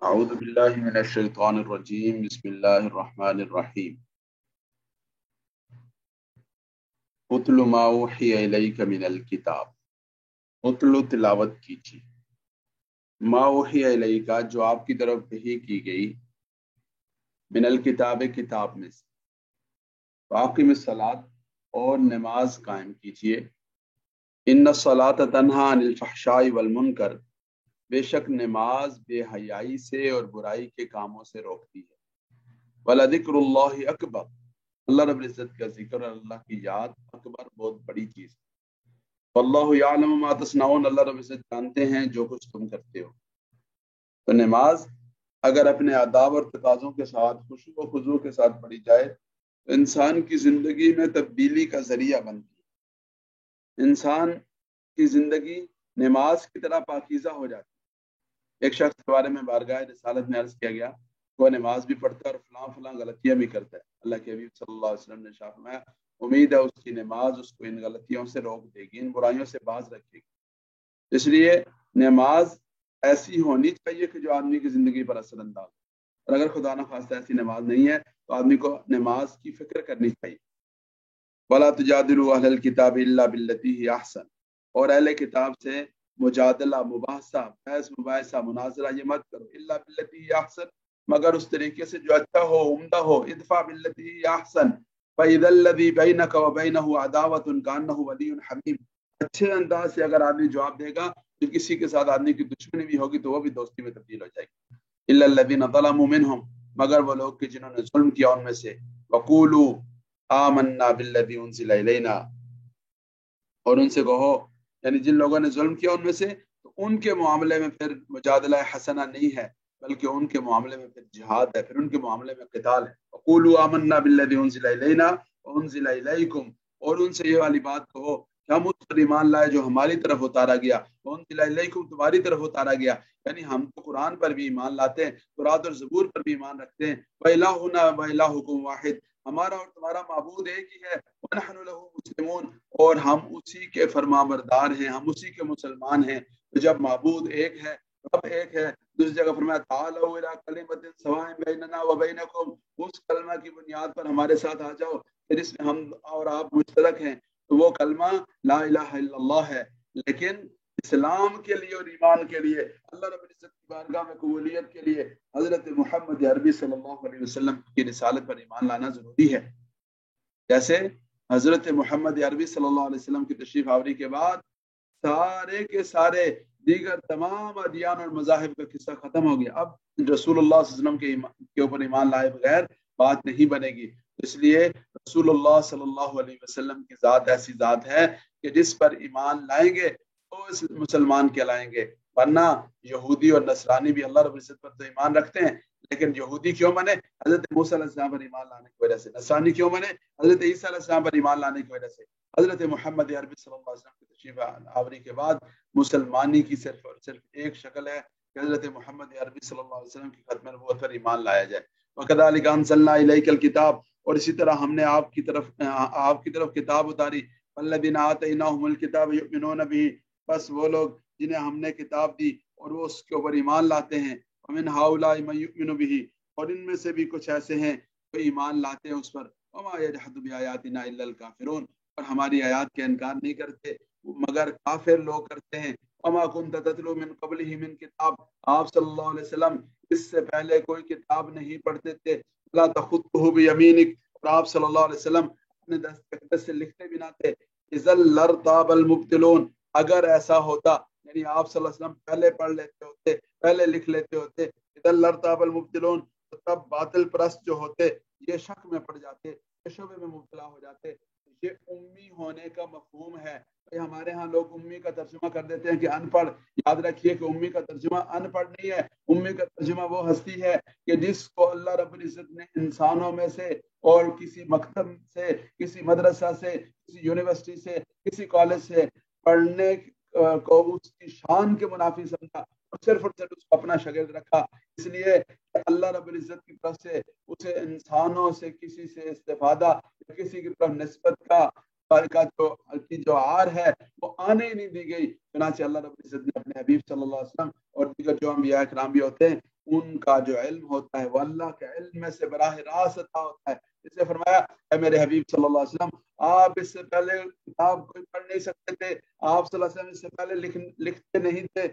اعوذ باللہ من الشیطان الرجیم بسم اللہ الرحمن الرحیم اتل ما اوحی الیک من الکتاب اتل تلاوت کیجیے ما اوحی الیک جو آپ کی طرف وحی کی گئی من الکتاب کتاب میں سے واقم الصلاۃ اور نماز قائم کیجیے ان الصلاۃ تنہا عن الفحشاء والمنکر بے شک نماز بے حیائی سے اور برائی کے کاموں سے روکتی ہے وَلَذِكْرُ اللَّهِ اکبر اللہ رب العزت کا ذکر اور اللہ کی یاد اکبر بہت بڑی چیز ہے واللہ یعلم ما تصنعون اللہ رب العزت جانتے ہیں جو کچھ تم کرتے ہو۔ تو نماز اگر اپنے آداب اور تقاضوں کے ساتھ خشوع و خضوع کے ساتھ پڑھی جائے تو انسان کی زندگی میں تبدیلی کا ذریعہ بنتی ہے، انسان کی زندگی نماز کی طرح پاکیزہ ہو جاتی ہے۔ ایک شخص کے بارے میں بارگاہ رسالت میں عرض کیا گیا، وہ نماز بھی پڑھتا ہے اور فلاں فلاں غلطیاں بھی کرتا ہے۔ اللہ کے حبیب صلی اللہ علیہ وسلم نے ارشاد فرمایا امید ہے اس کی نماز اس کو ان غلطیوں سے روک دے گی، ان برائیوں سے باز رکھے گی۔ اس لیے نماز ایسی ہونی چاہیے کہ جو آدمی کی زندگی پر اثر انداز ہو، اور اگر خدا نخواستہ ایسی نماز نہیں ہے تو آدمی کو نماز کی فکر کرنی چاہیے۔ وَلَا تُجَادِلُوا أَهْلَ الْكِتَابِ إِلَّا بِالَّتِي هِيَ أَحْسَنُ، اور اہل کتاب سے مجادلہ، مباحثہ، بحث مباحثہ، مناظرہ یہ مت کرو، الا باللتی ہی احسن، مگر اس طریقے سے جو اچھا ہو، عمدہ ہو۔ ادفع باللتی ہی احسن فاذا الذی بینک وبینہ عداوۃ کانہ ولی حمیم، اچھے انداز سے اگر آدمی جواب دے گا تو کسی کے ساتھ آدمی کی دشمنی بھی ہوگی تو وہ بھی دوستی میں تبدیل ہو جائے گی۔ الا الذین ظلموا منہم، مگر وہ لوگ کہ جنہوں نے ظلم کیا ان میں سے۔ وقولوا آمنا بالذی انزل الینا، اور ان سے کہو، یعنی جن لوگوں نے ظلم کیا ان میں سے، تو ان کے معاملے میں پھر مجادلہ حسنہ نہیں ہے، بلکہ ان کے معاملے میں پھر جہاد ہے، پھر ان کے معاملے میں قتال ہے۔ وقولوا آمنا بالذی انزل الینا وانزل الیکم، اور ان سے یہ والی بات کہو کہ ہم اس پر ایمان لائے جو ہماری طرف اتارا گیا، وانزل الیکم تمہاری طرف اتارا گیا، یعنی ہم تو قرآن پر بھی ایمان لاتے ہیں، تورات اور زبور پر بھی ایمان رکھتے ہیں۔ وَإِلَٰهُنَا وَإِلَٰهُكُمْ وَاحِدٌ، ہمارا اور تمہارا معبود ایک ہی ہے۔ وَنَحْنُ لَهُ مُسْلِمُونَ، اور ہم اسی کے فرمانبردار ہیں، ہم اسی کے مسلمان ہیں۔ تو جب معبود ایک ہے، رب ایک ہے، دوسری جگہ فرمایا تعالوا الی کلمۃ سواء بیننا وبینکم، اس کلمہ کی بنیاد پر ہمارے ساتھ آ جاؤ، پھر اس میں ہم اور آپ مشترک ہیں، تو وہ کلمہ لا الہ الا اللہ ہے۔ لیکن اسلام کے لیے اور ایمان کے لیے، اللہ رب العزت کی بارگاہ میں قبولیت کے لیے حضرت محمد عربی صلی اللہ علیہ وسلم کی رسالت پر ایمان لانا ضروری ہے۔ جیسے حضرت محمد عربی صلی اللہ علیہ وسلم کی تشریف آوری کے بعد سارے کے سارے دیگر تمام ادیان اور مذاہب کا قصہ ختم ہو گیا۔ اب رسول اللہ صلی اللہ علیہ وسلم کے اوپر ایمان لائے بغیر بات نہیں بنے گی۔ اس لیے رسول اللہ صلی اللہ علیہ وسلم کی ذات ایسی ذات ہے کہ جس پر ایمان لائیں گے تو اس مسلمان کہلائیں گے، ورنہ یہودی اور نصرانی بھی اللہ رب العزت پر تو ایمان رکھتے ہیں، لیکن یہودی کیوں بنے؟ حضرت موسیٰ علیہ السلام پر ایمان لانے کی وجہ سے۔ نصرانی کیوں بنے؟ حضرت عیسیٰ علیہ السلام پر ایمان لانے کی وجہ سے۔ حضرت محمد عربی صلی اللہ علیہ وسلم کی تشریف آوری کے بعد مسلمانی کی صرف اور صرف ایک شکل ہے کہ حضرت محمد عربی صلی اللہ علیہ وسلم کی ختم نبوت پر ایمان لایا جائے۔ وَكَذَلِكَ أَنزَلْنَا إِلَيْكَ الْكِتَابَ، اور اسی طرح ہم نے آپ کی طرف کتاب اتاری۔ وَالَّذِينَ آتَيْنَاهُمُ الْكِتَابَ يُؤْمِنُونَ بِهِ، بس وہ لوگ جنہیں ہم نے کتاب دی اور وہ اس کے اوپر ایمان لاتے ہیں۔ وَمِنْ هَؤُلَاءِ مَن يُؤْمِنُ بِهِ، اور ان میں سے بھی کچھ ایسے ہیں جو ایمان لاتے ہیں اس پر۔ وَمَا يَجْحَدُ بِآيَاتِنَا إِلَّا الْكَافِرُونَ، اور ہماری آیات کا انکار نہیں کرتے مگر کافر لوگ کرتے ہیں۔ وَمَا كُنْتَ تَتْلُو مِن قَبْلِهِ مِن کتاب، آپ صلی اللہ علیہ وسلم اس سے پہلے کوئی کتاب نہیں پڑھتے تھے۔ وَلَا تَخُطُّهُ بِيَمِينِكَ، اور آپ صلی اللہ علیہ وسلم اپنے دست سے لکھتے بھی نہ تھے۔ اِذًا لَارْتَابَ الْمُبْطِلُونَ، اگر ایسا ہوتا، یعنی آپ صلی اللہ علیہ وسلم پہلے پڑھ لیتے ہوتے، پہلے لکھ لیتے ہوتے، اِذًا لَارْتَابَ الْمُبْطِلُونَ، تو تب باطل پرست جو ہوتے یہ شک میں پڑ جاتے، یہ شبے میں مبتلا ہو جاتے۔ یہ امی ہونے کا مفہوم ہے۔ ہمارے ہاں لوگ امی کا ترجمہ کر دیتے ہیں کہ ان پڑھ، یاد رکھیے کہ امی کا ترجمہ ان پڑھ نہیں ہے، امی کا ترجمہ وہ ہستی ہے کہ جس کو اللہ رب العزت نے انسانوں میں سے اور کسی مکتب سے، کسی مدرسہ سے، کسی یونیورسٹی سے، کسی کالج سے پڑھنے کو اس کی شان کے منافی سمجھا اور صرف اس کو اپنا شاگرد رکھا، اس لیے کہ اللہ رب العزت کی طرف سے اسے انسانوں سے کسی سے استفادہ، کسی کی طرف نسبت کا جو آر ہے وہ آنے ہی نہیں دی گئی۔ چنانچہ اللہ رب العزت نے اپنے حبیب صلی اللہ علیہ وسلم اور دیگر جو انبیاء کرام بھی ہوتے ہیں ان کا جو علم ہوتا ہے وہ اللہ کے علم میں سے براہ راست عطا ہوتا ہے. جسے فرمایا اے میرے حبیب صلی اللہ علیہ وسلم آپ اس سے پہلے کتاب کوئی پڑھ نہیں سکتے تھے, آپ صلی اللہ علیہ وسلم اس سے پہلے لکھتے نہیں تھے.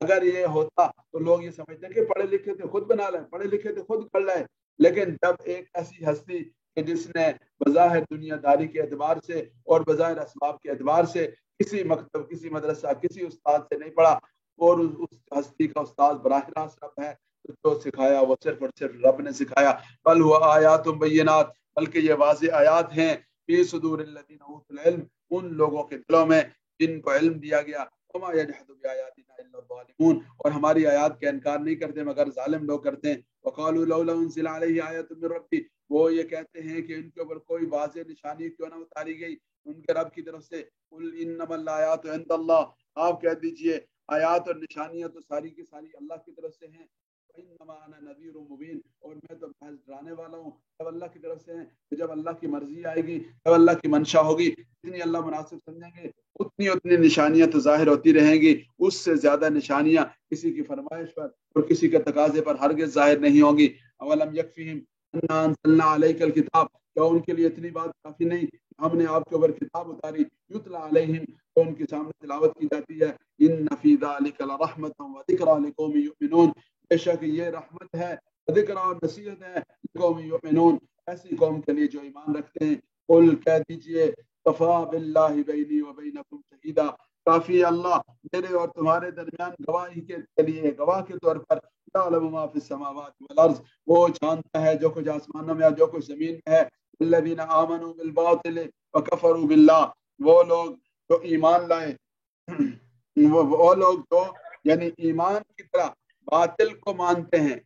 اگر یہ ہوتا تو لوگ یہ سمجھتے کہ پڑھے لکھے تھے خود بنا لیں, پڑھے لکھے تھے خود کر لیں. لیکن جب ایک ایسی ہستی کہ جس نے بظاہر دنیا داری کے اعتبار سے اور بظاہر اسباب کے اعتبار سے کسی مکتب, کسی مدرسہ, کسی استاد سے نہیں پڑھا, اور اس ہستی کا استاد براہ راست رب ہے, تو جو سکھایا وہ صرف اور صرف رب نے سکھایا. بل ہوا آیات بینات, بلکہ یہ واضح آیات ہیں فی صدور الذین اوتوا العلم, ان لوگوں کے دلوں میں جن کو علم دیا گیا. وما یجحد بآیاتنا الا الظالمون, اور ہماری آیات کا انکار نہیں کرتے مگر ظالم لوگ کرتے ہیں. وقالوا لولا انزل علیہ آیۃ من ربی, وہ یہ کہتے ہیں کہ ان کے اوپر کوئی واضح نشانی کیوں نہ اتاری گئی ان کے رب کی طرف سے. قل انما الآیات عند اللہ, آپ کہہ دیجئے آیات اور نشانیاں تو ساری کی ساری اللہ کی طرف سے ہیں. انما انا نذیر مبین, اور میں تو محض ڈرانے والا ہوں, جب اللہ کی طرف سے ہیں. جب اللہ کی مرضی آئے گی, جب اللہ کی منشا ہوگی, جتنی اللہ مناسب سمجھیں گے اتنی نشانیاں تو ظاہر ہوتی رہیں گی. اس سے زیادہ نشانیاں کسی کی فرمائش پر اور کسی کے تقاضے پر ہرگز ظاہر نہیں ہوں گی. اولم یکفیہم انا انزلنا علیک الکتاب, کیا ان کے لیے اتنی بات کافی نہیں ہم نے آپ کے اوپر کتاب اتاری, یتلا علیہم, تو ان کے سامنے تلاوت کی جاتی ہے. ان فی ذلک لرحمۃ وذکری لقوم یؤمنون, بے شک یہ رحمت ہے, ذکر اور نصیحت ہے قوم یؤمنون, ایسی قوم کے لیے جو ایمان رکھتے ہیں. قل کہہ دیجئے کفا باللہ بینی و بینکم شہیدا, کافی اللہ میرے اور تمہارے درمیان گواہی کے لیے, گواہ کے طور پر. یعلم ما فی السماوات والارض, وہ جانتا ہے جو کچھ آسمانوں میں اور جو کچھ زمین میں ہے. الذین آمنوا بالباطل وکفروا باللہ, وہ لوگ جو ایمان لائے, وہ لوگ جو یعنی ایمان کی طرح باطل کو مانتے ہیں.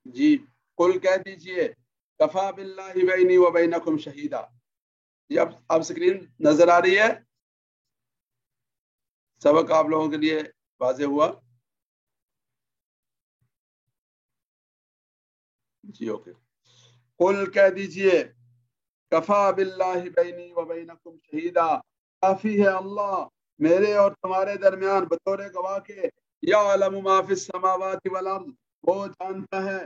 جی قل کہہ دیجئے کفا باللہ بینی و بینکم شہیدا. یہ اب اسکرین نظر آ رہی ہے, سبق آپ لوگوں کے لیے واضح ہوا؟ جی اوکے. قل کہہ دیجئے کفا باللہ بینی و بینکم شہیدا, کافی ہے اللہ میرے اور تمہارے درمیان بطور گواہ کے. یعلم ما فی السماوات والارض, وہ جانتا ہے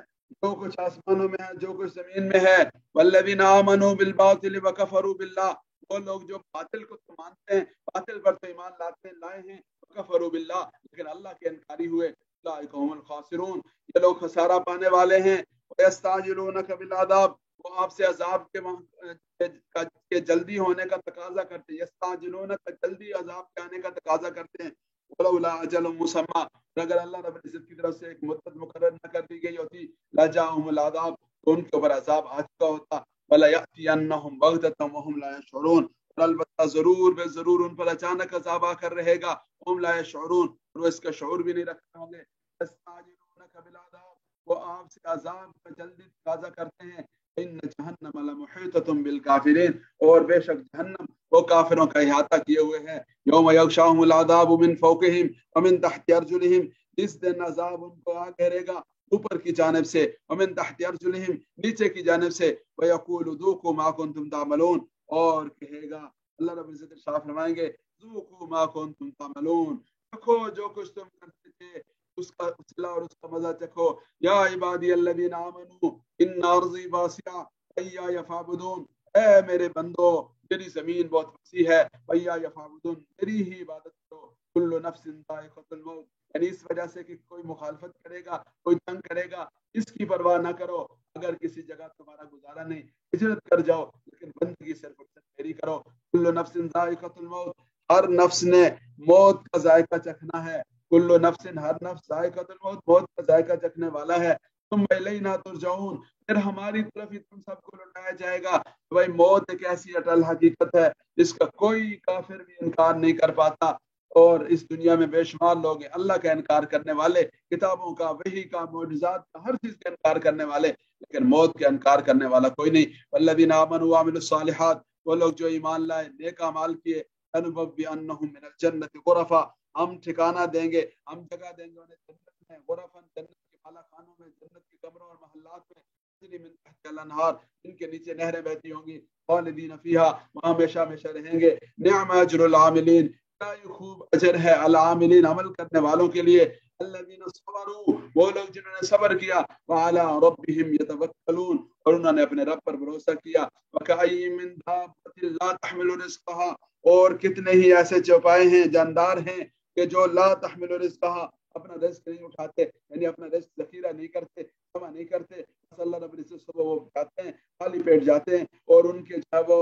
جو کچھ آسمانوں میں ہے جو کچھ زمین میں ہے. والذین آمنوا بالباطل وکفروا باللہ, وہ لوگ جو باطل کو تو مانتے ہیں, باطل پر تو ایمان لائے ہیں, وکفروا باللہ, لیکن اللہ کے انکاری ہوئے. اولئک هم الخاسرون, یہ لوگ خسارہ پانے والے ہیں. ویستعجلونک بالعذاب, وہ آپ سے عذاب کے جلدی ہونے کا تقاضا کرتے ہیں. یستعجلونک, جلدی عذاب کے آنے کا تقاضا کرتے ہیں. ولولا اجل مسمى, اگر اللہ رب العزت کی طرف سے ایک مدت مقرر نہ کر دی گئی ہوتی, لجاءهم العذاب, تو ان کے اوپر عذاب آ چکا ہوتا. ولا یاتینهم بغتة وهم لا يشعرون, اور البتہ ضرور بے ضرور ان پر اچانک عذاب آ کر رہے گا. هم لا يشعرون, اور وہ اس کا شعور بھی نہیں رکھتے ہوں گے. یستعجلونک بالعذاب, وہ آپ سے عذاب کا جلدی تقاضا کرتے ہیں. ان جہنم لمحیطۃ بالکافرین, اور بے شک جہنم وہ کافروں کا احاطہ کیے ہوئے ہے. یوم یغشاہم العذاب من فوقہم ومن تحت ارجلہم, جس دن عذاب ان کو آ گھیرے گا اوپر کی جانب سے, ومن تحت ارجلہم, نیچے کی جانب سے. ویقول ذوقوا ما کنتم تعملون, اور کہے گا اللہ رب العزت ارشاد فرمائیں گے ذوقوا ما کنتم تعملون, چکھو جو کچھ تم کرتے تھے اس کا صلہ اور اس کا مزہ چکھو. یا عبادی الذین آمنوا ان ارضی واسعہ ایایا فاعبدون, اے میرے بندو میری زمین بہت وسیع ہے, ایایا فاعبدون, میری ہی عبادت کرو. کل نفس ذائقۃ الموت, یعنی اس وجہ سے کہ کوئی مخالفت کرے گا, کوئی تنگ کرے گا, اس کی پرواہ نہ کرو. اگر کسی جگہ تمہارا گزارا نہیں, ہجرت کر جاؤ, لیکن بندگی صرف میری کرو. کل نفس ذائقۃ الموت, ہر نفس نے موت کا ذائقہ چکھنا ہے. کل نفس, ہر نفس ذائقۃ الموت, موت کا ذائقہ چکھنے والا ہے. تم الینا ترجعون, پھر ہماری طرف ہی تم سب کو لوٹایا جائے گا. بھائی موت ایک ایسی اٹل حقیقت ہے جس کا کوئی کافر بھی انکار نہیں کر پاتا. اور اس دنیا میں بے شمار لوگ ہیں اللہ کا انکار کرنے والے، کتابوں کا، وحی کا، معجزات کا، ہر چیز کا انکار کرنے والے، لیکن موت کا انکار کرنے والا کوئی نہیں۔ والذین آمنوا وعملوا الصالحات، وہ لوگ جو ایمان لائے، نیک اعمال کیے، لنبوئنہم من الجنۃ غرفا، ہم ٹھکانہ دیں گے، ہم جگہ دیں گے انہیں جنت میں، غرفاً جنت کے بالا خانوں میں، جنت کے کمروں اور محلات میں، تجری من تحتہا الانہار، جن کے نیچے نہریں بہتی ہوں گی، خالدین فیہا، وہاں ہمیشہ ہمیشہ رہیں گے۔ نعم اجر العاملین، کیا یہ خوب اجر ہے العاملین، عمل کرنے والوں کے لیے، الذین صبروا، وہ لوگ جنہوں نے صبر کیا، وعلی ربہم یتوکلون، اور انہوں نے اپنے رب پر بھروسہ کیا، وکأی من دابۃ لا تحمل رزقها، اور کتنے ہی ایسے چوپائے ہیں، جاندار ہیں کہ جو لا تحمل رزقها، اپنا رزق نہیں اٹھاتے، یعنی اپنا رزق ذخیرہ نہیں کرتے، جمع نہیں کرتے، بس اللہ رب العزت صبح وہ جاتے ہیں، خالی پیٹ جاتے ہیں، اور ان کے وہ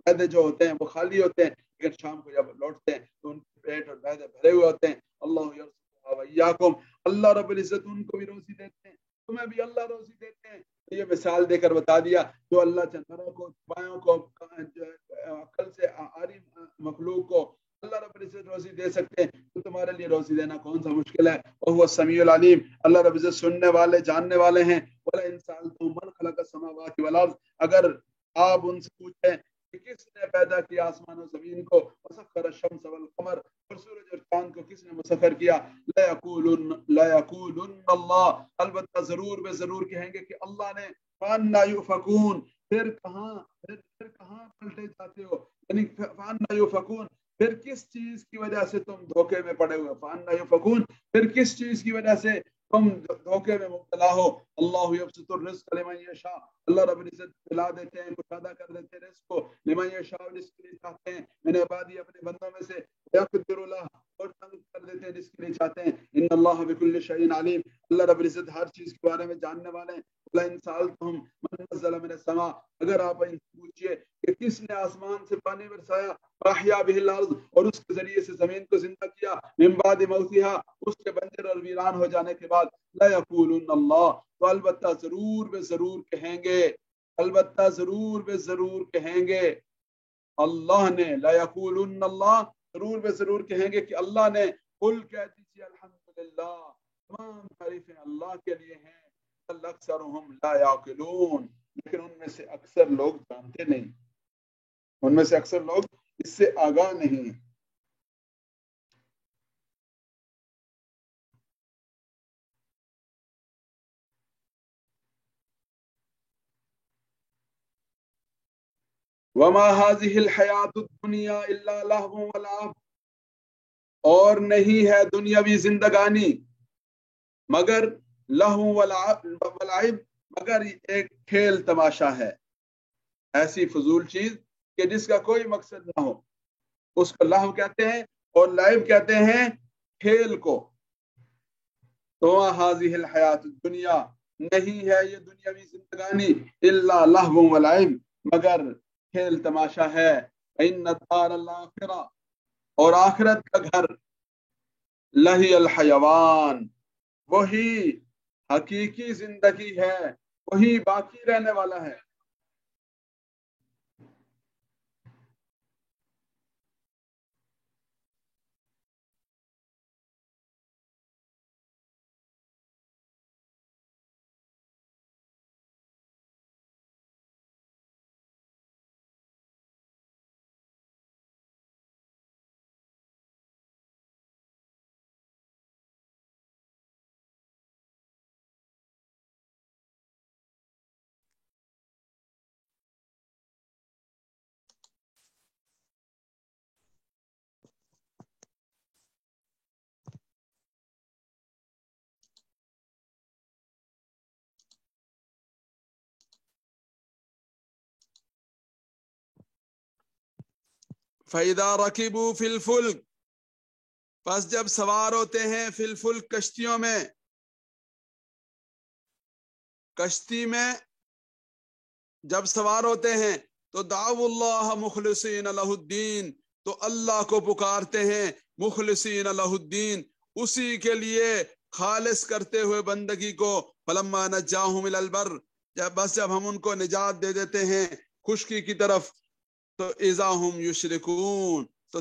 معدے جو ہوتے ہیں وہ خالی ہوتے ہیں، لیکن شام کو جب لوٹتے ہیں تو ان کے پیٹ اور معدے بھرے ہوئے ہوتے ہیں۔ اللہ یرزقنا وإیاکم، اللہ رب العزت ان کو بھی روزی دیتے ہیں، تمہیں بھی اللہ روزی دیتے ہیں۔ یہ مثال دے کر بتا دیا، جو اللہ جانوروں کو، چوپایوں کو، عقل سے عاری مخلوق کو اللہ رب العزت روزی دے سکتے ہیں، تو تمہارے لیے روزی دینا کون سا مشکل ہے؟ وہو السمیع العلیم، اللہ رب العزت سننے والے، جاننے والے ہیں۔ وَلَئِن سَأَلْتَهُم مَّنْ خَلَقَ السَّمَاوَاتِ وَالْأَرْضَ، اگر آپ ان سے پوچھیں کہ کس نے پیدا کیا آسمان و زمین کو، وَسَخَّرَ الشَّمْسَ وَالْقَمَرَ، اور سورج اور چاند کو کس نے مسخر کیا، لَيَقُولُنَّ اللَّهُ، البتہ ضرور بے ضرور کہیں گے کہ اللہ نے۔ فَأَنَّىٰ يُؤْفَكُونَ، پھر کہاں پلٹے جاتے ہو، یعنی فَأَنَّىٰ يُؤْفَكُونَ، پھر کس چیز کی وجہ سے تم دھوکے میں پڑے ہوئے، فَأَنَّىٰ يُؤْفَكُونَ، پھر کس چیز کی وجہ سے تم دھوکے میں مبتلا ہو۔ اللہ یبسط الرزق لمن یشاء، اللہ رب العزت پھیلا دیتے ہیں، کشادہ کر دیتے ہیں رزق کو، لمن یشاء، جس کے لیے چاہتے ہیں، من عبادی، اپنے بندوں میں سے، یقدر له، اور تنگ کر دیتے ہیں جس کے لیے چاہتے ہیں۔ ان اللہ بكل شيء علیم، اللہ رب العزت ہر چیز کے بارے میں جاننے والے ہیں۔ لئن سألتهم من نزل من السماء، اگر آپ ان سے پوچھئے کہ کس نے آسمان سے پانی برسایا، فاحیا به الارض، اور اس کے ذریعے سے زمین کو زندہ کیا، من بعد موتها، اس کے بنجر اور ویران ہو جانے کے بعد، لا یقولون اللہ، تو البتہ ضرور بے ضرور کہیں گے، البتہ ضرور بے ضرور کہیں گے اللہ نے، لا یقولون اللہ، ضرور بے ضرور کہیں گے کہ اللہ نے۔ قل کہہ دیجیے الحمدللہ، تمام تعریفیں اللہ کے لیے ہیں، بل اکثرهم لا یعقلون، لیکن ان میں سے اکثر لوگ جانتے نہیں، ان میں سے اکثر لوگ اس سے آگاہ نہیں ہیں۔ وما هذه الحیات الدنیا الا لہو ولعب، اور نہیں ہے دنیاوی زندگانی مگر لہو ولعب، مگر ایک کھیل تماشا ہے، ایسی فضول چیز کہ جس کا کوئی مقصد نہ ہو، اس کو لہو کہتے ہیں، اور لعب کہتے ہیں کھیل کو۔ تو هذه الحیات الدنیا، نہیں ہے یہ دنیاوی زندگانی، الا لہو ولعب، مگر کھیل تماشا ہے۔ ان الدار الاخرہ، اور آخرت کا گھر، لہی الحیوان، وہی حقیقی زندگی ہے، وہی باقی رہنے والا ہے۔ فَإِذَا رَكِبُوا فِي الْفُلْكِ، پس جب سوار ہوتے ہیں، فی الفلک، کشتیوں میں، کشتی میں جب سوار ہوتے ہیں تو دعوا اللہ مخلصین لہ الدین، تو اللہ کو پکارتے ہیں مخلصین لہ الدین، اسی کے لیے خالص کرتے ہوئے بندگی کو۔ فلما نجاہم الی البر، جب ہم ان کو نجات دے دیتے ہیں خشکی کی طرف، تو اذا ہم یشرکون، تو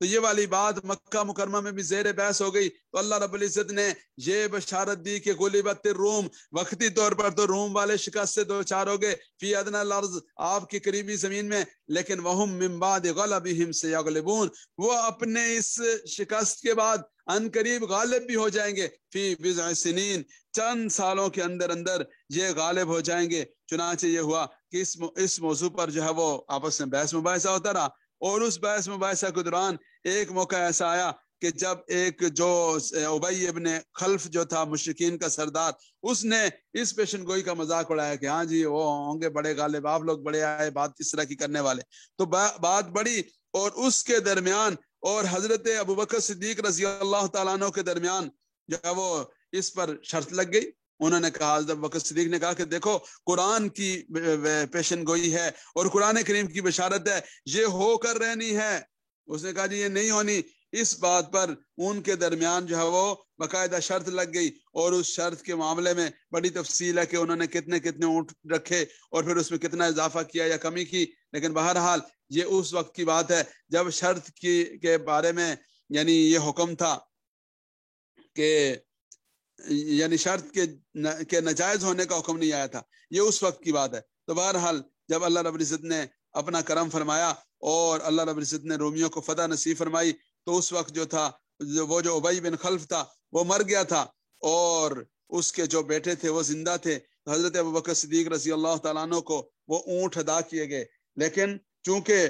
تو یہ والی بات مکہ مکرمہ میں بھی زیر بحث ہو گئی. تو اللہ رب العزت نے یہ بشارت دی کہ غلبت الروم، وقتی طور پر تو روم والے شکست سے دو چار ہو گئے، فی ادنی الارض، آپ کی قریبی زمین میں، لیکن وہم من بعد غلبہم سیغلبون، وہ اپنے اس شکست کے بعد ان قریب غالب بھی ہو جائیں گے، فی بضع سنین، چند سالوں کے اندر اندر یہ غالب ہو جائیں گے. چنانچہ یہ ہوا کہ اس موضوع پر جو ہے وہ آپس میں بحث مباحثہ ہوتا رہا، اور اس بحث مباحثہ کے دوران ایک موقع ایسا آیا کہ جب ایک جو ابی ابن خلف جو تھا مشرکین کا سردار، اس نے اس پیشن گوئی کا مذاق اڑایا کہ ہاں جی وہ ہوں گے بڑے غالب، آپ لوگ بڑے آئے بات اس طرح کی کرنے والے. تو بات بڑی، اور اس کے درمیان اور حضرت ابوبکر صدیق رضی اللہ تعالیٰ عنہ کے درمیان جو ہے وہ اس پر شرط لگ گئی. انہوں نے کہا، حضرت ابوبکر صدیق نے کہا کہ دیکھو قرآن کی پیشن گوئی ہے اور قرآن کریم کی بشارت ہے، یہ ہو کر رہنی ہے. اس نے کہا جی یہ نہیں ہونی. اس بات پر ان کے درمیان جو ہے وہ باقاعدہ شرط لگ گئی، اور اس شرط کے معاملے میں بڑی تفصیل ہے کہ انہوں نے کتنے کتنے اونٹ رکھے اور پھر اس میں کتنا اضافہ کیا یا کمی کی. لیکن بہرحال یہ اس وقت کی بات ہے جب شرط کے بارے میں یعنی یہ حکم تھا کہ یعنی شرط کے ناجائز ہونے کا حکم نہیں آیا تھا، یہ اس وقت کی بات ہے. تو بہرحال جب اللہ رب العزت نے اپنا کرم فرمایا اور اللہ رب العزت نے رومیوں کو فتح نصیب فرمائی، تو اس وقت جو تھا وہ جو ابی بن خلف تھا وہ مر گیا تھا، اور اس کے جو بیٹے تھے وہ زندہ تھے. تو حضرت ابوبکر صدیق رضی اللہ تعالیٰ عنہ کو وہ اونٹ ادا کیے گئے. لیکن چونکہ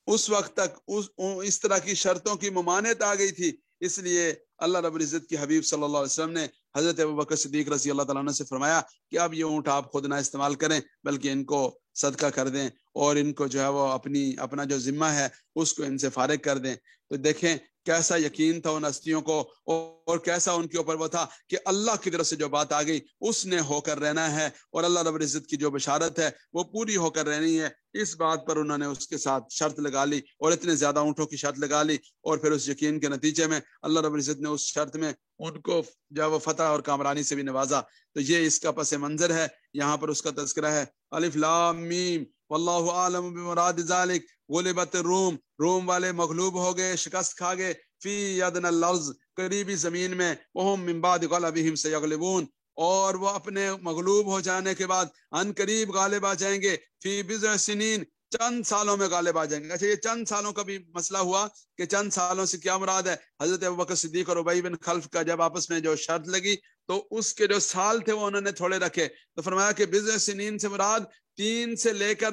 اس وقت تک اس طرح کی شرطوں کی ممانعت آ گئی تھی، اس لیے اللہ رب العزت کی حبیب صلی اللہ علیہ وسلم نے حضرت ابوبکر صدیق رضی اللہ تعالیٰ عنہ سے فرمایا کہ اب یہ اونٹ آپ خود نہ استعمال کریں، بلکہ ان کو صدقہ کر دیں، اور ان کو جو ہے وہ اپنا جو ذمہ ہے اس کو ان سے فارغ کر دیں. تو دیکھیں کیسا یقین تھا ان ہستیوں کو، اور کیسا ان کے اوپر وہ تھا کہ اللہ کی طرف سے جو بات آ گئی اس نے ہو کر رہنا ہے، اور اللہ رب العزت کی جو بشارت ہے وہ پوری ہو کر رہنی ہے. اس بات پر انہوں نے اس کے ساتھ شرط لگا لی، اور اتنے زیادہ اونٹوں کی شرط لگا لی، اور پھر اس یقین کے نتیجے میں اللہ رب العزت نے اس شرط میں ان کو جو وہ فتح اور کامرانی سے بھی نوازا. تو یہ اس کا پس منظر ہے، یہاں پر اس کا تذکرہ ہے. الف لام میم واللہ عالم بمراد ذالک، غلبت الروم، روم والے مغلوب ہو گئے، شکست کھا گئے، فی ادنی الارض، قریبی زمین میں، وہم من بعد غلبہم سیغلبون، اور وہ اپنے مغلوب ہو جانے کے بعد ان قریب غالب آ جائیں گے، فی بضع سنین، چند سالوں میں غالب آ جائیں گے. اچھا یہ چند سالوں کا بھی مسئلہ ہوا کہ چند سالوں سے کیا مراد ہے. حضرت ابوبکر صدیق اور ابی بن خلف کا جب آپس میں جو شرط لگی تو اس کے جو سال تھے وہ انہوں نے تھوڑے رکھے، تو فرمایا کہ بضع سنین سے مراد 3 سے لے کر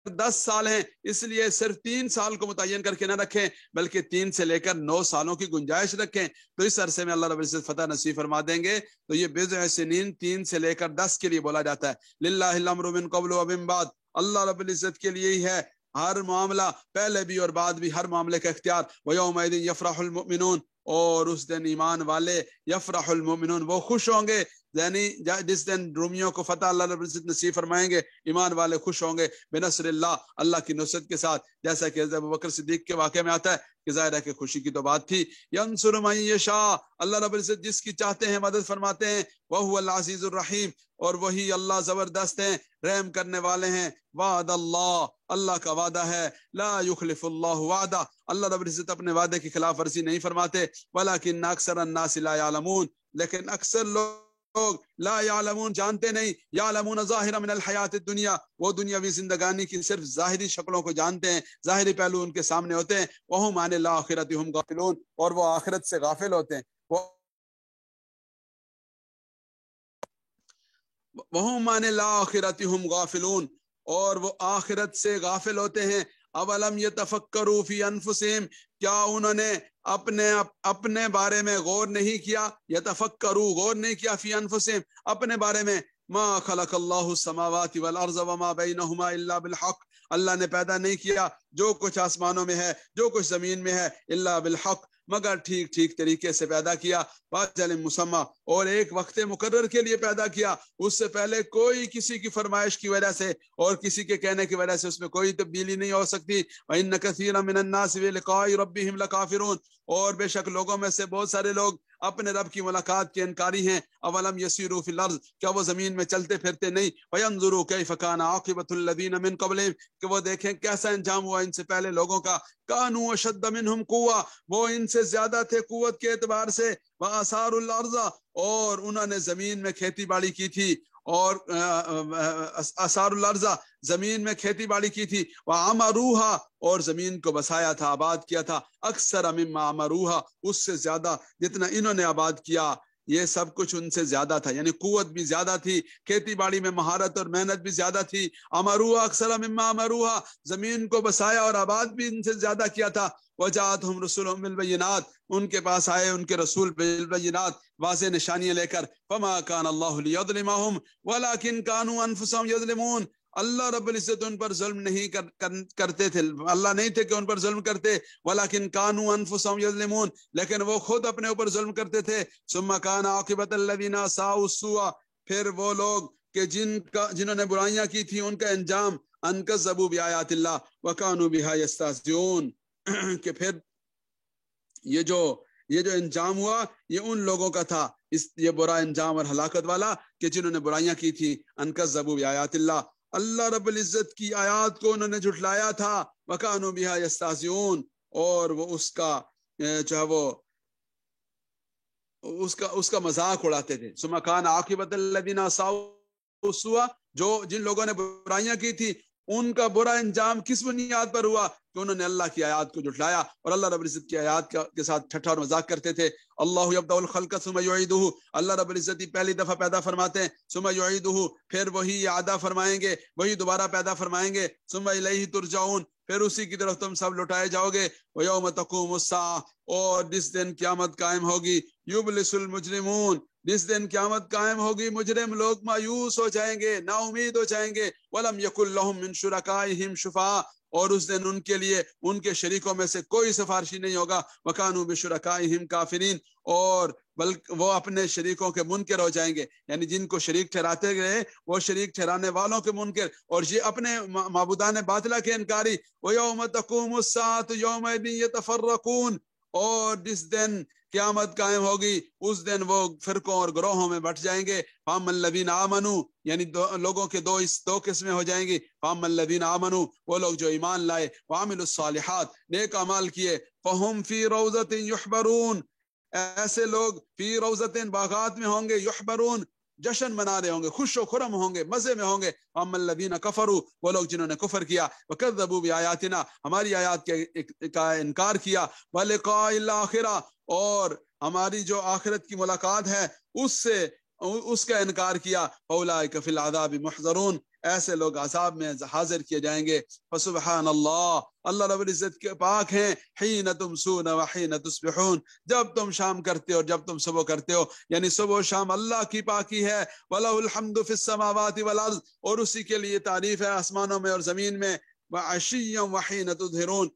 10 سال ہیں، اس لیے صرف 3 سال کو متعین کر کے نہ رکھیں بلکہ 3 سے لے کر 9 سالوں کی گنجائش رکھیں. تو اس عرصے میں اللہ رب العزت فتح نصیب فرما دیں گے. تو یہ بضع سنین 3 سے لے کر 10 کے لیے بولا جاتا ہے. للہ الامر من قبل و من بعد، اللہ رب العزت کے لیے ہی ہے ہر معاملہ، پہلے بھی اور بعد بھی، ہر معاملے کا اختیار. وَيَوْمَئِذٍ يَفْرَحُ الْمُؤْمِنُونَ، اور اس دن ایمان والے، یفرح المؤمنون، وہ خوش ہوں گے، یعنی جس دن رومیوں کو فتح اللہ رب العزت نصیب فرمائیں گے، ایمان والے خوش ہوں گے بنصر اللہ، اللہ کی نصرت کے ساتھ، جیسا کہ حضرت ابوبکر صدیق کے واقعے میں آتا ہے کہ ظاہر ہے کہ خوشی کی تو بات تھی. ینصر من یشاء، اللہ رب العزت جس کی چاہتے ہیں مدد فرماتے ہیں. وہو العزیز الرحیم، اور وہی اللہ زبردست ہیں، رحم کرنے والے ہیں. وعد اللہ، اللہ کا وعدہ ہے. لا یخلف اللہ وعدہ، اللہ رب العزت اپنے وعدے کی خلاف ورزی نہیں فرماتے. ولکن اکثر الناس لا یعلمون، لیکن اکثر لوگ لا یعلمون، جانتے نہیں. یعلمون ظاہرا من الحیات الدنیا، وہ دنیاوی زندگانی کی صرف ظاہری شکلوں کو جانتے ہیں، ظاہری پہلو ان کے سامنے ہوتے ہیں. وہم عن الآخرۃ ہم غافلون، اور وہ آخرت سے غافل ہوتے ہیں. وہم عن الآخرۃ ہم غافلون، اور وہ آخرت سے غافل ہوتے ہیں. اولم یتفکروا فی انفسہم، کیا انہوں نے اپنے بارے میں غور نہیں کیا؟ یتفکروا، غور نہیں کیا، فی انفسہم، اپنے بارے میں. ما خلق اللہ السماوات والارض وما بینہما الا بالحق، اللہ نے پیدا نہیں کیا جو کچھ آسمانوں میں ہے، جو کچھ زمین میں ہے، الا بالحق، مگر ٹھیک ٹھیک طریقے سے پیدا کیا. باجل مسمى، اور ایک وقت مقرر کے لیے پیدا کیا. اس سے پہلے کوئی کسی کی فرمائش کی وجہ سے اور کسی کے کہنے کی وجہ سے اس میں کوئی تبدیلی نہیں ہو سکتی. وَإِنَّ كَثِيرًا مِنَ النَّاسِ بِلِقَاءِ رَبِّهِمْ لَكَافِرُونَ، اور بے شک لوگوں میں سے بہت سارے لوگ اپنے رب کی ملاقات کے انکاری ہیں. اولم یسیروا فی الارض، کیا وہ زمین میں چلتے پھرتے نہیں؟ فینظروا کیف کان عاقبۃ الذین من قبلہم، کہ وہ دیکھیں کیسا انجام ہوا ان سے پہلے لوگوں کا. کانوا اشد منہم قوہ، وہ ان سے زیادہ تھے قوت کے اعتبار سے. وآثاروا الارض، اور انہوں نے زمین میں کھیتی باڑی کی تھی. اور آثار الارض، زمین میں کھیتی باڑی کی تھی. وعمروہا، اور زمین کو بسایا تھا، آباد کیا تھا. اکثر مما عمروہا، اس سے زیادہ جتنا انہوں نے آباد کیا. یہ سب کچھ ان سے زیادہ تھا، یعنی قوت بھی زیادہ تھی، کھیتی باڑی میں مہارت اور محنت بھی زیادہ تھی. امروہا اکثر مما امروہا، زمین کو بسایا اور آباد بھی ان سے زیادہ کیا تھا. وجاءتہم رسلہم بالبینات، ان کے پاس آئے ان کے رسول بالبینات، واضح نشانیاں لے کر. فما کان اللہ لیظلمہم ولکن کانوا انفسہم یظلمون، اللہ رب العزت ان پر ظلم نہیں کرتے تھے، اللہ نہیں تھے کہ ان پر ظلم کرتے. ولیکن کانوا انفسہم یظلمون، لیکن وہ خود اپنے اوپر ظلم کرتے تھے. ثم کان عاقبۃ الذین اساءوا السوء، پھر وہ لوگ کہ جنہوں نے برائیاں کی تھیں ان کا انجام. ان کذبوا بآیات اللہ وکانوا بہا یستہزئون، کہ پھر یہ جو انجام ہوا یہ ان لوگوں کا تھا، یہ برا انجام اور ہلاکت والا، کہ جنہوں نے برائیاں کی تھی. ان کذبوا بآیات اللہ، اللہ رب العزت کی آیات کو انہوں نے جھٹلایا تھا. وکانوا بہا یستہزئون، اور وہ اس کا جو ہے وہ اس کا مذاق اڑاتے تھے. ثم کان عاقبۃ الذین اساءوا السوء، جن لوگوں نے برائیاں کی تھی ان کا برا انجام کس بنیاد پر ہوا؟ کہ انہوں نے اللہ کی آیات کو جھٹلایا اور اللہ رب العزت کی آیات کے ساتھ ٹھٹھا اور مذاق کرتے تھے. اللہ یبدأ الخلق ثم یعیدہ، اللہ رب العزت پہلی دفعہ پیدا فرماتے ہیں، ثم یعیدہ، پھر وہی اعادہ فرمائیں گے، وہی دوبارہ پیدا فرمائیں گے. ثم الیہ ترجعون، پھر اسی کی طرف تم سب لوٹائے جاؤ گے. ویوم تقوم الساعہ، اور جس دن قیامت قائم ہوگی. یبلس المجرمون، جس دن قیامت قائم ہوگی مجرم لوگ مایوس ہو جائیں گے، نا امید ہو جائیں گے. ولم یکن لهم من شرکائہم شفعاء، اور اس دن ان کے لیے ان کے شریکوں میں سے کوئی سفارشی نہیں ہوگا. وکانوا بشرکائہم کافرین، اور بلکہ وہ اپنے شریکوں کے منکر ہو جائیں گے، یعنی جن کو شریک ٹھہراتے گئے وہ شریک ٹھہرانے والوں کے منکر، اور یہ اپنے معبودان باطلہ کے انکاری. وَيَوْمَ تَقُومُ السَّاعَةُ يَوْمَئِذٍ يَتَفَرَّقُونَ، اور جس دن قیامت قائم ہوگی اس دن وہ فرقوں اور گروہوں میں بٹ جائیں گے. فَأَمَّا الَّذِينَ آمَنُوا، یعنی لوگوں کے دو قسمیں ہو جائیں گی. فَأَمَّا الَّذِينَ آمَنُوا، وہ لوگ جو ایمان لائے، وَعَمِلُوا الصَّالِحَاتِ، نیک اعمال کیے. فَهُمْ فِي رَوْضَةٍ يُحْبَرُونَ، ایسے لوگ فی روضتین، باغات میں ہوں گے. یحبرون، جشن منا رہے ہوں گے، خوش و خرم ہوں گے، مزے میں ہوں گے. اما الذین کفروا، وہ لوگ جنہوں نے کفر کیا. وکذبوا بآیاتنا، ہماری آیات کا انکار کیا. ولقاء الاخرہ، اور ہماری جو آخرت کی ملاقات ہے اس کا انکار کیا. اولئک فی العذاب محضرون، ایسے لوگ عذاب میں حاضر کیے جائیں گے. فسبحان اللہ، اللہ رب العزت کے پاک ہیں. حین تمسون وحین تصبحون، جب تم شام کرتے ہو اور جب تم صبح کرتے ہو، یعنی صبح و شام اللہ کی پاکی ہے. وَلَهُ الْحَمْدُ فِي السَّمَاوَاتِ وَالْأَرْضِ، اور اسی کے لیے تعریف ہے آسمانوں میں اور زمین میں. وَعَشِيًّا وَحِينَ تُظْهِرُونَ،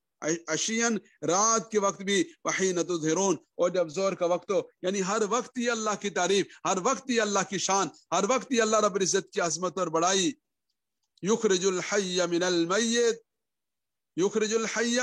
عشیًا رات کے وقت بھی، وحین تظہرون، اور جب زور کا وقت ہو، یعنی ہر وقت ہی اللہ کی تعریف، ہر وقت ہی اللہ کی شان، ہر وقت ہی اللہ رب العزت کی عظمت اور بڑائی. یخرج الحی من المیت، یخرج الحی،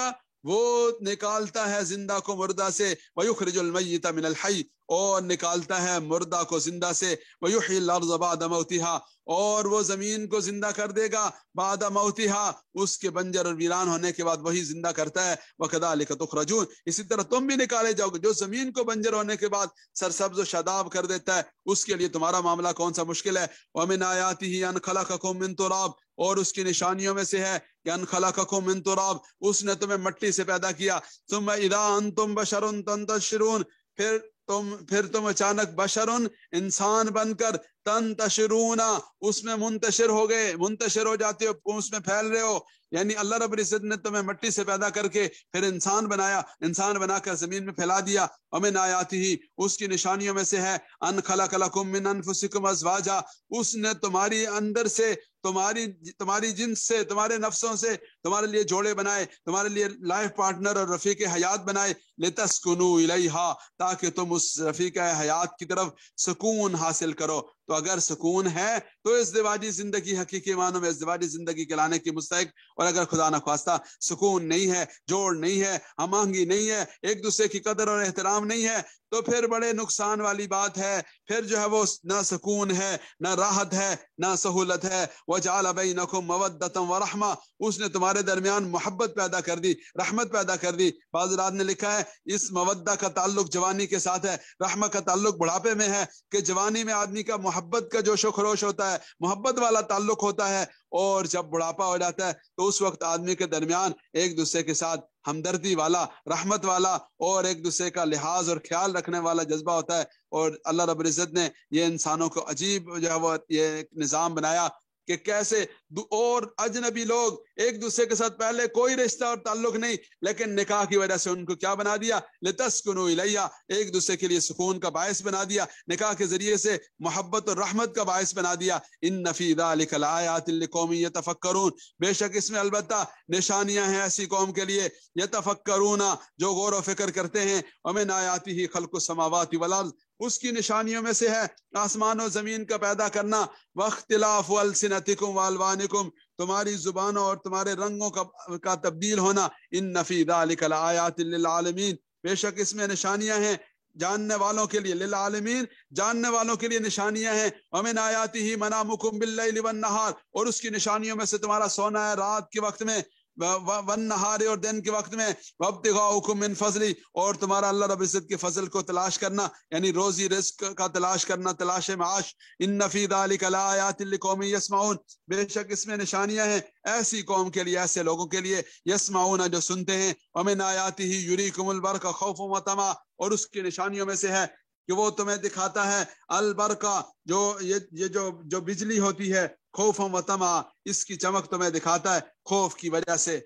وہ نکالتا ہے زندہ کو مردہ سے. ویخرج المیت من الحی، اور نکالتا ہے مردہ کو زندہ سے. ویحیی الارض بعد موتها، اور وہ زمین کو زندہ کر دے گا بعد موتها، اس کے بنجر اور ویران ہونے کے بعد وہی زندہ کرتا ہے. وکذالک تخرجون، اسی طرح تم بھی نکالے جاؤ گے. جو زمین کو بنجر ہونے کے بعد سرسبز و شاداب کر دیتا ہے، اس کے لیے تمہارا معاملہ کون سا مشکل ہے. ومن آیاتہ ان خلقکم من تراب، اور اس کی نشانیوں میں سے ہے کہ ان خلقکم من تراب، اس نے تمہیں مٹی سے پیدا کیا. ثم اذا انتم بشر تنتشرون، پھر تم اچانک بشرن، انسان بن کر، تنتشرون، اس میں منتشر ہو گئے، منتشر ہو جاتے ہو، اس میں پھیل رہے ہو. یعنی اللہ رب العزت نے تمہیں مٹی سے پیدا کر کے پھر انسان بنایا، انسان بنا کر زمین میں پھیلا دیا. ومن آیاتہ، اس کی نشانیوں میں سے ہے ان خلق لکم من انفسکم ازواجا، اس نے تمہاری اندر سے، تمہاری جنس سے، تمہارے نفسوں سے تمہارے لیے جوڑے بنائے، تمہارے لیے لائف پارٹنر اور رفیق حیات بنائے. لتسکنوا الیہا، تاکہ تم اس رفیقہ حیات کی طرف سکون حاصل کرو۔ تو اگر سکون ہے تو ازدواجی زندگی حقیقی معنوں میں ازدواجی زندگی کہلانے کی مستحق، اور اگر خدا نخواستہ سکون نہیں ہے، جوڑ نہیں ہے، ہم آہنگی نہیں ہے، ایک دوسرے کی قدر اور احترام نہیں ہے، تو پھر بڑے نقصان والی بات ہے۔ پھر جو ہے وہ نہ سکون ہے، نہ راحت ہے، نہ سہولت ہے۔ وَجَعَلَ بَيْنَكُمْ مَوَدَّةً وَرَحْمَةً، اس نے تمہارے درمیان محبت پیدا کر دی، رحمت پیدا کر دی۔ بعض رات نے لکھا ہے اس مودہ کا تعلق جوانی کے ساتھ ہے، رحمت کا تعلق بڑھاپے میں ہے، کہ جوانی میں آدمی کا محبت کا جوش و خروش ہوتا ہے، محبت والا تعلق ہوتا ہے، اور جب بڑھاپا ہو جاتا ہے تو اس وقت آدمی کے درمیان ایک دوسرے کے ساتھ ہمدردی والا، رحمت والا، اور ایک دوسرے کا لحاظ اور خیال رکھنے والا جذبہ ہوتا ہے۔ اور اللہ رب العزت نے یہ انسانوں کو عجیب جو ہے وہ یہ نظام بنایا کہ کیسے اور اجنبی لوگ ایک دوسرے کے ساتھ پہلے کوئی رشتہ اور تعلق نہیں، لیکن نکاح کی وجہ سے ان کو کیا بنا دیا؟ لتسکنوا الیہ، ایک دوسرے کے لیے سکون کا باعث بنا دیا، نکاح کے ذریعے سے محبت اور رحمت کا باعث بنا دیا۔ ان فی ذلک لآیات لقوم یتفکرون، بے شک اس میں البتہ نشانیاں ہیں ایسی قوم کے لیے، یتفکرون، جو غور و فکر کرتے ہیں۔ ومن آیاتہ خلق السماوات والارض، اس کی نشانیوں میں سے ہے آسمان و زمین کا پیدا کرنا، واختلاف السنتکم والوانکم، تمہاری زبانوں اور تمہارے رنگوں کا تبدیل ہونا۔ ان فی ذلک لآیات للعالمین، بے شک اس میں نشانیاں ہیں جاننے والوں کے لیے، للعالمین، جاننے والوں کے لیے نشانیاں ہیں۔ ومن آیاتہ منامکم باللیل والنہار، اور اس کی نشانیوں میں سے تمہارا سونا ہے رات کے وقت میں، والنہار، اور دن کے وقت میں، وابتغاؤکم من فضلی، اور تمہارا اللہ رب العزت کے فضل کو تلاش کرنا، یعنی روزی رزق کا تلاش کرنا، تلاش معاش۔ ان فی ذلک لآیات لقوم یسمعون، بے شک اس میں نشانیاں ہیں ایسی قوم کے لیے، ایسے لوگوں کے لیے، یسمعون، جو سنتے ہیں۔ ومن آیاتہ یریکم البرق خوفا وطمعا، اور اس کی نشانیوں میں سے ہے کہ وہ تمہیں دکھاتا ہے البرقہ، جو بجلی ہوتی ہے، خوف و طمع، اس کی چمک تمہیں دکھاتا ہے، خوف کی وجہ سے،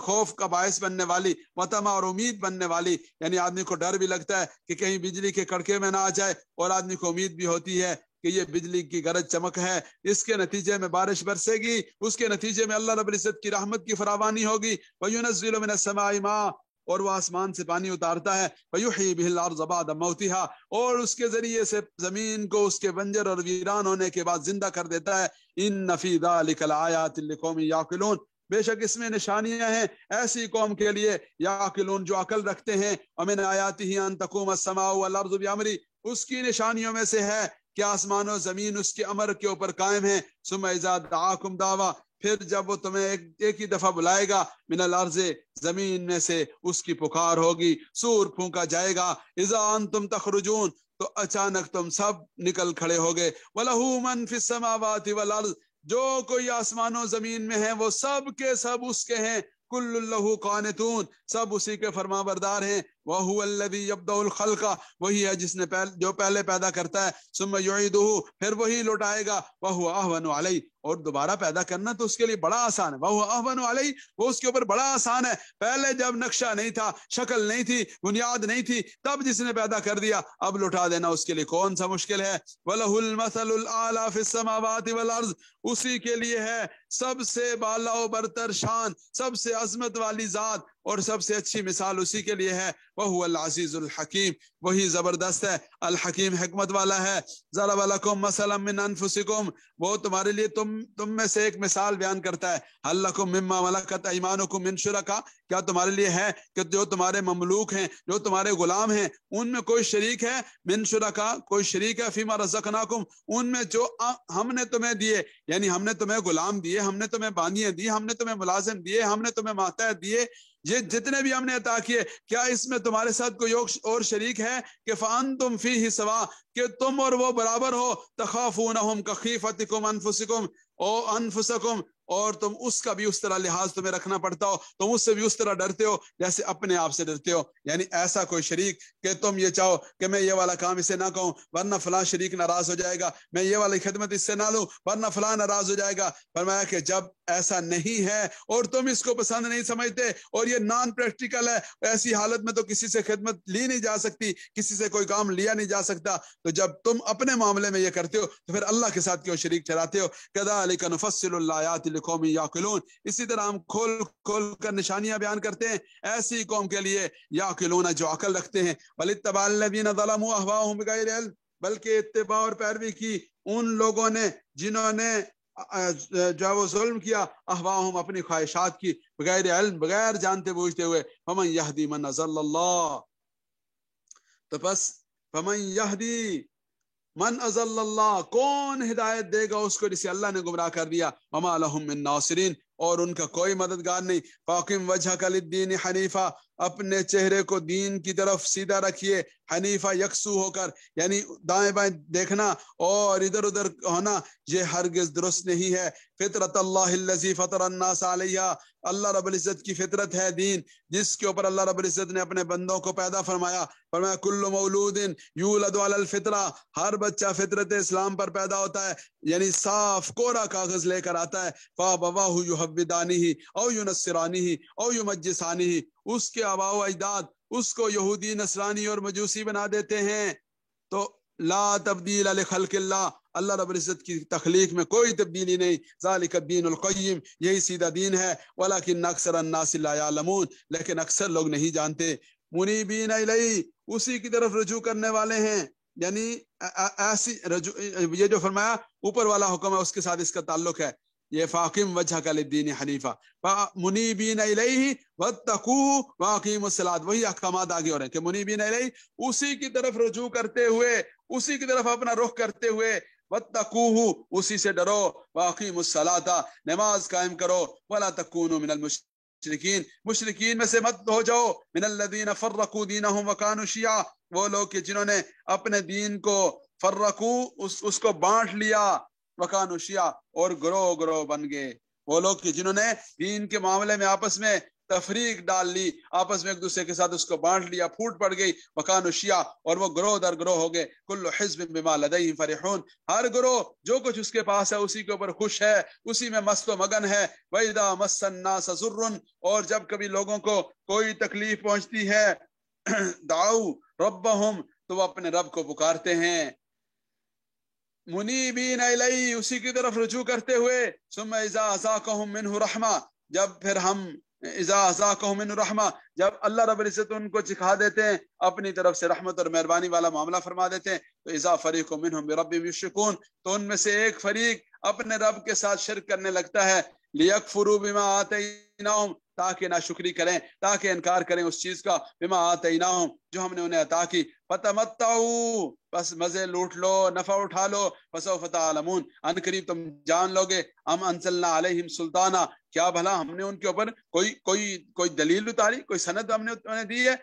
خوف کا باعث بننے والی، وطمع، اور امید بننے والی، یعنی آدمی کو ڈر بھی لگتا ہے کہ کہیں بجلی کے کڑکے میں نہ آ جائے، اور آدمی کو امید بھی ہوتی ہے کہ یہ بجلی کی گرج چمک ہے، اس کے نتیجے میں بارش برسے گی، اس کے نتیجے میں اللہ رب العزت کی رحمت کی فراوانی ہوگی۔ وَيُنَزِّلُ مِنَ السَّمَاءِ مَاءً، اور وہ آسمان سے پانی اتارتا ہے، وَيُحْيِي بِهِ الْأَرْضَ بَعْدَ مَوْتِهَا، اور اس کے ذریعے سے زمین کو اس کے بنجر اور ویران ہونے کے بعد زندہ کر دیتا ہے۔ إِنَّ فِي ذَلِكَ لَآيَاتٍ لِقَوْمٍ يَعْقِلُونَ، بے شک اس میں نشانیاں ہیں ایسی قوم کے لیے، یعقلون، جو عقل رکھتے ہیں۔ وَمِنْ آیَاتِهِ أَن تَقُومَ السَّمَاءُ وَالْأَرْضُ بِأَمْرِهِ، اس کی نشانیوں میں سے ہے کہ آسمان و زمین اس کے امر کے اوپر قائم ہیں۔ ثُمَّ إِذَا دَعَاكُمْ دَعْوَةً، پھر جب وہ تمہیں ایک ہی دفعہ بلائے گا، من الارض، زمین میں سے اس کی پکار ہوگی، سور پھونکا جائے گا، اذا انتم تخرجون، تو اچانک تم سب نکل کھڑے ہوگے۔ وَلَهُ مَنْ فِي السَّمَاوَاتِ وَالْأَرْضِ، جو کوئی آسمان و زمین میں ہے وہ سب کے سب اس کے ہیں۔ کل لہ قانتون، سب اسی کے فرما بردار ہیں۔ وَهُوَ الَّذِي يَبْدَأُ الْخَلْقَ، وہی ہے جس نے جو پہلے پیدا کرتا ہے، ثُمَّ يُعِيدُهُ، پھر وہی لوٹائے گا، وَهُوَ أَهْوَنُ عَلَيْهِ، اور دوبارہ پیدا کرنا تو اس کے لیے بڑا آسان ہے۔ وَهُوَ أَهْوَنُ عَلَيْهِ، وہ اس کے اوپر بڑا آسان ہے۔ پہلے جب نقشہ نہیں تھا، شکل نہیں تھی، بنیاد نہیں تھی، تب جس نے پیدا کر دیا، اب لوٹا دینا اس کے لیے کون سا مشکل ہے۔ وَلَهُ الْمَثَلُ الْأَعْلَى فِي السَّمَاوَاتِ وَالْأَرْضِ، اسی کے لیے ہے سب سے بالا و برتر شان، سب سے عظمت والی ذات، اور سب سے اچھی مثال اسی کے لیے ہے۔ وَهُوَ الْعَزِيزُ الْحَكِيمُ، وہی زبردست ہے، الحکیم، حکمت والا ہے۔ ضرب لکم مثلا من انفسکم، وہ تمہارے لیے تم میں سے ایک مثال بیان کرتا ہے۔ هل لکم مما ملکت ایمانکم من شرکا، کیا تمہارے لیے ہے کہ جو تمہارے مملوک ہیں، جو تمہارے غلام ہیں، ان میں کوئی شریک ہے، من شرکا، کوئی شریک ہے، فیما رزقناکم، ان میں جو ہم نے تمہیں دیے، یعنی ہم نے تمہیں غلام دیے، ہم نے تمہیں بانیے دی، ہم نے تمہیں ملازم دیے، ہم نے تمہیں ماتحت دیے، یہ جتنے بھی ہم نے عطا کیے، کیا اس میں تمہارے ساتھ کوئی اور شریک ہے کہ فَأَنْتُمْ فِيهِ سَوَاءٌ، کہ تم اور وہ برابر ہو، تَخَافُونَهُمْ كَخِيفَتِكُمْ أَنفُسِكُمْ او انفسکم، اور تم اس کا بھی اس طرح لحاظ تمہیں رکھنا پڑتا ہو، تم اس سے بھی اس طرح ڈرتے ہو جیسے اپنے آپ سے ڈرتے ہو۔ یعنی ایسا کوئی شریک کہ تم یہ چاہو کہ میں یہ والا کام اسے نہ کہوں ورنہ فلاں شریک ناراض ہو جائے گا، میں یہ والی خدمت اس سے نہ لوں ورنہ فلاں ناراض ہو جائے گا۔ فرمایا کہ جب ایسا نہیں ہے اور تم اس کو پسند نہیں سمجھتے اور یہ نان پریکٹیکل ہے، ایسی حالت میں تو کسی سے خدمت لی نہیں جا سکتی، کسی سے کوئی کام لیا نہیں جا سکتا، تو جب تم اپنے معاملے میں یہ کرتے ہو تو پھر اللہ کے ساتھ کیوں شریک ٹھہراتے ہو؟ وَكَذَلِكَ نُفَصِّلُ الْآيَاتِ لِقَوْمٍ يَعْقِلُونَ، اسی طرح ہم کھول کھول کر نشانیاں بیان کرتے ہیں ایسی قوم کے لیے یعقلون جو عقل رکھتے ہیں۔ بل اتبع الذین ظلموا اهواءهم بغیر علم، بلکہ اتباع اور پیروی کی ان لوگوں نے جنہوں نے جو وہ ظلم کیا، اہواہم اپنی خواہشات کی، بغیر علم بغیر جانتے بوجھتے ہوئے۔ فمن یہدی من اضل اللہ، تو بس فمن یہدی من اضل اللہ، کون ہدایت دے گا اس کو جسے اللہ نے گمراہ کر دیا۔ وما لہم من ناصرین، اور ان کا کوئی مددگار نہیں۔ فاقم وجہک للدین حنیفہ، اپنے چہرے کو دین کی طرف سیدھا رکھیے، حنیفہ یکسو ہو کر، یعنی دائیں بائیں دیکھنا اور ادھر ادھر ہونا یہ ہرگز درست نہیں ہے۔ فطرت اللہ الذی فطر الناس علیہا، اللہ رب العزت کی فطرت ہے دین جس کے اوپر اللہ رب العزت نے اپنے بندوں کو پیدا فرمایا۔ فرمایا کل مولود یولد علی الفطرہ، ہر بچہ فطرت اسلام پر پیدا ہوتا ہے، یعنی صاف کوڑا کاغذ لے کر آتا ہے۔ فابواہ یحودانہ او ینصرانہ او یمجسانہ، اس کے آباء و اجداد اس کو یہودی نصرانی اور مجوسی بنا دیتے ہیں۔ تو لا تبدیل لخلق اللہ، اللہ رب العزت کی تخلیق میں کوئی تبدیلی نہیں۔ ذالک الدین القیم، یہی سیدھا دین ہے۔ ولکن اکثر الناس لا یعلمون، لیکن اکثر لوگ نہیں جانتے۔ منیبین الیہ، اسی کی طرف رجوع کرنے والے ہیں، یعنی ایسی یہ جو فرمایا اوپر والا حکم ہے اس کے ساتھ اس کا تعلق ہے۔ یہ فاقم وجہک للدین حنیفہ منیبین الیہ واتقوہ واقیموا الصلاۃ، وہی احکامات آگے ہو رہے ہیں کہ منیبین الیہ، اسی کی طرف رجوع کرتے ہوئے، اسی کی طرف اپنا رخ کرتے ہوئے، واتقوہ، اسی سے ڈرو، واقیموا الصلاۃ، نماز قائم کرو، ولا تکونوا من المشرکین، مشرکین میں سے مت ہو جاؤ، من الذین فرقوا دینہم وکانوا شیعا، وہ لوگ کہ جنہوں نے اپنے دین کو فرقو، اس کو بانٹ لیا، وکانوا شیعا، اور گروہ گروہ بن گئے، وہ لوگ کہ جنہوں نے دین کے معاملے میں آپس میں تفریق ڈال لی، آپس میں ایک دوسرے کے ساتھ اس کو بانٹ لیا، پھوٹ پڑ گئی، وکانوا شیعا، اور وہ گروہ در گروہ ہو گئے۔ کل حزب بما لدیہم فرحون، ہر گروہ جو کچھ اس کے پاس ہے اسی کے اوپر خوش ہے، اسی میں مست و مگن ہے۔ وَإِذَا مَسَّ النَّاسَ ضُرٌّ، اور جب کبھی لوگوں کو کوئی تکلیف پہنچتی ہے، دعوا ربہم، تو وہ اپنے رب کو پکارتے ہیں، منیبین الیہ، اسی کی طرف رجوع کرتے ہوئے۔ ثم اذا اذاقہم منہ رحمہ، جب پھر ہم اذا اذاقہم منہ رحمہ، جب اللہ رب العزت ان کو چکھا دیتے ہیں اپنی طرف سے رحمت اور مہربانی والا معاملہ فرما دیتے ہیں، تو اذا فریق منہم بربہم یشرکون، تو ان میں سے ایک فریق اپنے رب کے ساتھ شرک کرنے لگتا ہے، لیکفروا بما آتیناہم، تاکہ ناشکری کریں، تاکہ انکار کریں اس چیز کا، بما آتیناہم، جو ہم نے انہیں عطا کی۔ فتمتعوا، بس مزے لوٹ لو، نفع اٹھا لو، فسوف تعلمون، ان قریب تم جان لو گے۔ ام انزلنا علیہم سلطانہ، کیا بھلا ہم نے ان کے اوپر کوئی دلیل اتاری، کوئی سند ہم نے انہیں دی ہے؟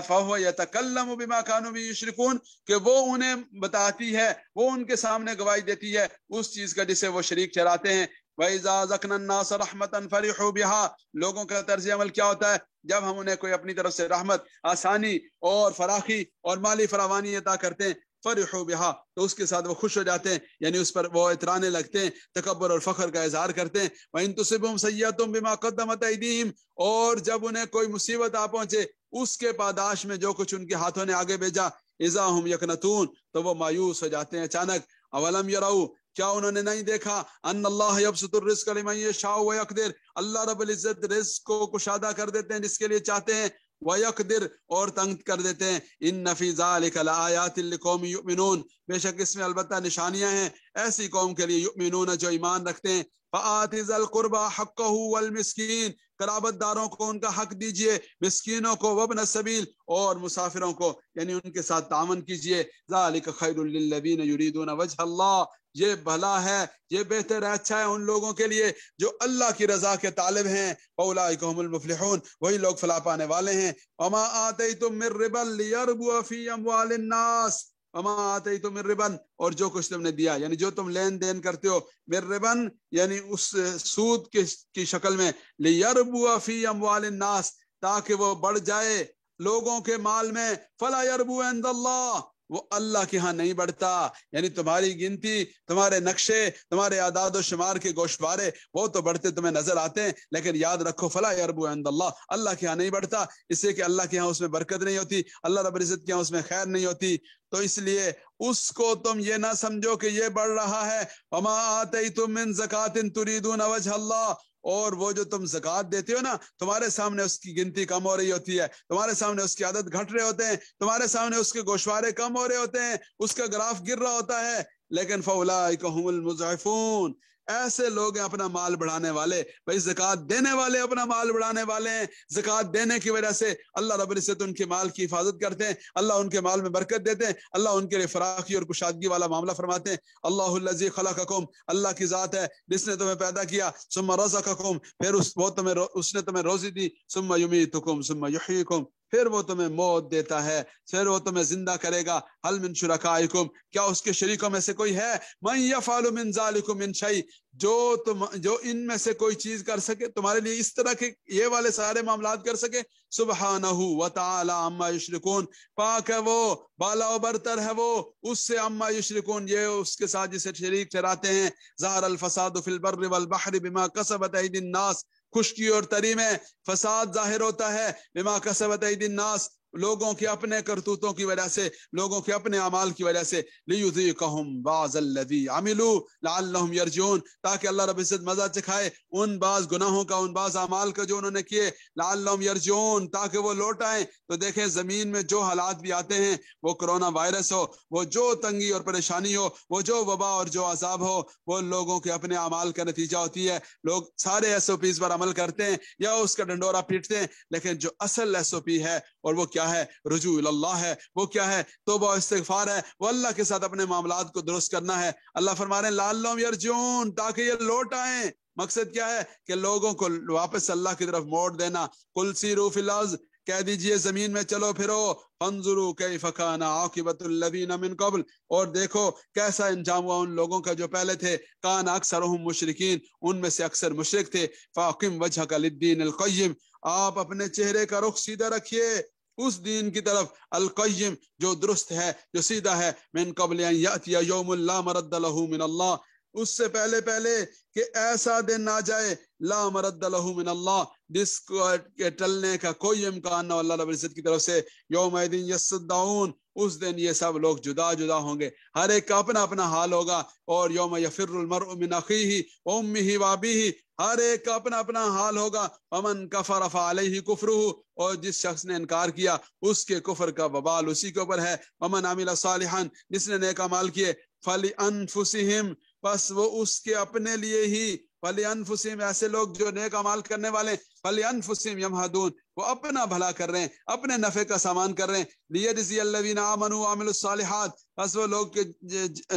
فہو یتکلم بما کانوا به یشرکون، کہ وہ انہیں بتاتی ہے، وہ ان کے سامنے گواہی دیتی ہے اس چیز کا جسے وہ شریک ٹھہراتے ہیں۔ وَإِذَا ذَقْنَا النَّاسَ رَحْمَةً فَرِحُوا بِهَا، لوگوں کا طرز عمل کیا ہوتا ہے جب ہم انہیں کوئی اپنی طرف سے رحمت، آسانی اور فراخی اور مالی فراوانی عطا کرتے ہیں، فرحوا بہا، تو اس کے ساتھ وہ خوش ہو جاتے ہیں، یعنی اس پر وہ اترانے لگتے ہیں، تکبر اور فخر کا اظہار کرتے ہیں۔ وَإِن تُصِبْهُمْ سَيِّئَةٌ بِمَا قَدَّمَتْ أَيْدِيهِمْ، اور جب انہیں کوئی مصیبت آ پہنچے اس کے پاداش میں جو کچھ ان کے ہاتھوں نے آگے بھیجا، اذا ہم یقنطون، تو وہ مایوس ہو جاتے ہیں اچانک۔ اولم یروا، کیا انہوں نے نہیں دیکھا، ان اللہ یبسط الرزق لمن یشاء ویقدر، اللہ رب العزت رزق کو کشادہ کر دیتے ہیں جس کے لیے چاہتے ہیں، ویقدر، اور تنگ کر دیتے ہیں۔ ان فی ذلک لآیات لقوم یؤمنون، بے شک اس میں البتہ نشانیاں ہیں ایسی قوم کے لیے، یؤمنون جو ایمان رکھتے ہیں۔ فآت ذی القربى حقہ والمسکین، قرابت داروں کو ان کا حق دیجئے، مسکینوں کو، وابن السبیل، اور مسافروں کو، یعنی ان کے ساتھ تعاون کیجئے۔ ذالک خیر للذین یریدون وجہ اللہ، یہ بھلا ہے، یہ بہتر ہے، اچھا ہے ان لوگوں کے لیے جو اللہ کی رضا کے طالب ہیں۔ اولئک هم المفلحون، وہی لوگ فلاح پانے والے ہیں۔ وما آتیتم من ربا لیربو فی اموال الناس، وما آتیتم من ربا، اور جو کچھ تم نے دیا، یعنی جو تم لین دین کرتے ہو، من ربا، یعنی اس سود کی شکل میں، لیربو فی اموال الناس، تاکہ وہ بڑھ جائے لوگوں کے مال میں، فلا یربو عند اللہ، وہ اللہ کے ہاں نہیں بڑھتا. یعنی تمہاری گنتی، تمہارے نقشے، تمہارے اعداد و شمار کے گوشوارے وہ تو بڑھتے تمہیں نظر آتے ہیں، لیکن یاد رکھو فلا یربو عند اللہ، اللہ کے ہاں نہیں بڑھتا، اس سے کہ اللہ کے ہاں اس میں برکت نہیں ہوتی، اللہ رب العزت کے ہاں اس میں خیر نہیں ہوتی. تو اس لیے اس کو تم یہ نہ سمجھو کہ یہ بڑھ رہا ہے. وما آتیتم من زکات تریدون وجہ اللہ، اور وہ جو تم زکات دیتے ہو نا، تمہارے سامنے اس کی گنتی کم ہو رہی ہوتی ہے، تمہارے سامنے اس کی عدد گھٹ رہے ہوتے ہیں، تمہارے سامنے اس کے گوشوارے کم ہو رہے ہوتے ہیں، اس کا گراف گر رہا ہوتا ہے، لیکن فاولئک هم المضعفون، ایسے لوگ ہیں اپنا مال بڑھانے والے. بھائی زکات دینے والے اپنا مال بڑھانے والے ہیں، زکات دینے کی وجہ سے اللہ رب العزت ان کے مال کی حفاظت کرتے ہیں، اللہ ان کے مال میں برکت دیتے ہیں، اللہ ان کے لیے فراخی اور کشادگی والا معاملہ فرماتے ہیں. اللہ الذی خلقکم، اللہ کی ذات ہے جس نے تمہیں پیدا کیا، ثم رزقکم، پھر اس نے تمہیں روزی دی، ثم یمیتکم ثم یحییکم، پھر وہ تمہیں موت دیتا ہے، پھر وہ تمہیں زندہ کرے گا. هل من شرکائکم، کیا اس کے شریکوں میں سے کوئی ہے، من یفعل من ذلکم من شیء، جو ان میں سے کوئی چیز کر سکے تمہارے لیے اس طرح کے یہ والے سارے معاملات کر سکے. سبحانہ وتعالی عما یشرکون، پاک ہے وہ، بالا و برتر ہے وہ اس سے، عما یشرکون، یہ اس کے ساتھ جسے شریک ٹھہراتے ہیں. ظہر الفساد فی البر والبحر بما کسبت ایدی الناس، خشکی اور تری میں فساد ظاہر ہوتا ہے، بما کسبت ایدی الناس، لوگوں کے اپنے کرتوتوں کی وجہ سے، لوگوں کے اپنے اعمال کی وجہ سے. لیذیقہم بعض الذی عملوا لعلہم یرجعون، تاکہ اللہ رب العزت مزہ چکھائے ان بعض گناہوں کا، ان بعض اعمال کا جو انہوں نے کیے، لعلہم یرجعون، تاکہ وہ لوٹ آئیں. تو دیکھیں زمین میں جو حالات بھی آتے ہیں، وہ کرونا وائرس ہو، وہ جو تنگی اور پریشانی ہو، وہ جو وبا اور جو عذاب ہو، وہ لوگوں کے اپنے اعمال کا نتیجہ ہوتی ہے. لوگ سارے ایس او پیز پر عمل کرتے ہیں یا اس کا ڈنڈورا پیٹتے ہیں، لیکن جو اصل ایس او پی ہے اور وہ کیا ہے، رجوع اللہ ہے، وہ کیا ہے، توبہ و استغفار ہے، وہ اللہ کے ساتھ اپنے معاملات کو درست کرنا ہے. اللہ فرما رہے ہیں لعلہم یرجعون، تاکہ یہ لوٹ آئیں. مقصد کیا ہے کہ لوگوں کو واپس اللہ کی طرف موڑ دینا. قل سیروا فی الارض، کہہ دیجئے زمین میں چلو پھرو، فانظروا کیف کان عاقبۃ الذین من قبل، اور دیکھو کیسا انجام ہوا ان لوگوں کا جو پہلے تھے. کان اکثرهم مشرکین، ان میں سے اکثر مشرک تھے. فاقم وجہک للدین القیم، آپ اپنے چہرے کا رخ سیدھا رکھیے اس دین کی طرف، القیم، جو درست ہے، جو سیدھا ہے. من قبل ان یاتی یوم لا مرد له من اللہ، اس سے پہلے کہ ایسا دن آ جائے، لا مرد له من اللہ، جس کو ٹلنے کا کوئی امکان نہ اللہ رب العزت کی طرف سے. یومئذ یصدعون، اس دن یہ سب لوگ جدا جدا ہوں گے، ہر ایک کا اپنا اپنا حال ہوگا. اور یوم یفر المرء من اخیہ وامہ وابیہ، ہر ایک کا اپنا اپنا حال ہوگا. ومن کفر فعلیہ کفرہ، اور جس شخص نے انکار کیا اس کے کفر کا وبال اسی کے اوپر ہے. ومن عمل صالحا، جس نے نیک اعمال کیے، فلانفسہم، بس وہ اس کے اپنے لیے ہی، فلانفسہم، ایسے لوگ جو نیک اعمال کرنے والے، فلانفسہم یمہدون، وہ اپنا بھلا کر رہے ہیں، اپنے نفع کا سامان کر رہے ہیں. لیجزی الذین آمنوا وعملوا الصالحات، بس وہ لوگ کہ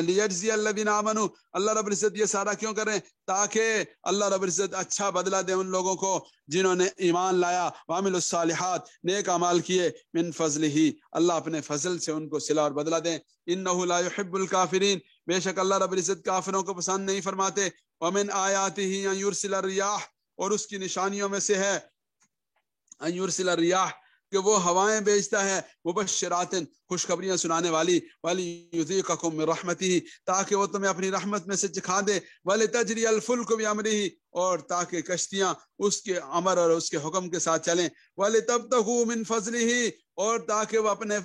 لیجزی الذین آمنوا، اللہ رب العزت یہ سارا کیوں کر رہے ہیں، تاکہ اللہ رب العزت اچھا بدلہ دے ان لوگوں کو جنہوں نے ایمان لایا، وعملوا الصالحات، نیک اعمال کیے، من فضلہ، اللہ اپنے فضل سے ان کو صلہ اور بدلہ دیں. انہ لا یحب الکافرین، بے شک اللہ رب العزت کافروں کو پسند نہیں فرماتے. ومن آیاتہ ان یرسل الرياح، اور اس کی نشانیوں میں سے ہے ان یرسل الرياح، کہ وہ ہوائیں بھیجتا ہے، مبشرات، خوشخبریاں سنانے والی، ولیذیقکم من رحمتہ، تاکہ وہ تمہیں اپنی رحمت میں سے چکھا دے، ولتجری الفلک بامرہ، اور تاکہ کشتیاں اس کے امر اور اس کے حکم کے ساتھ چلیں، ولتبتغوا من فضلہ، اور تاکہ وہ اپنے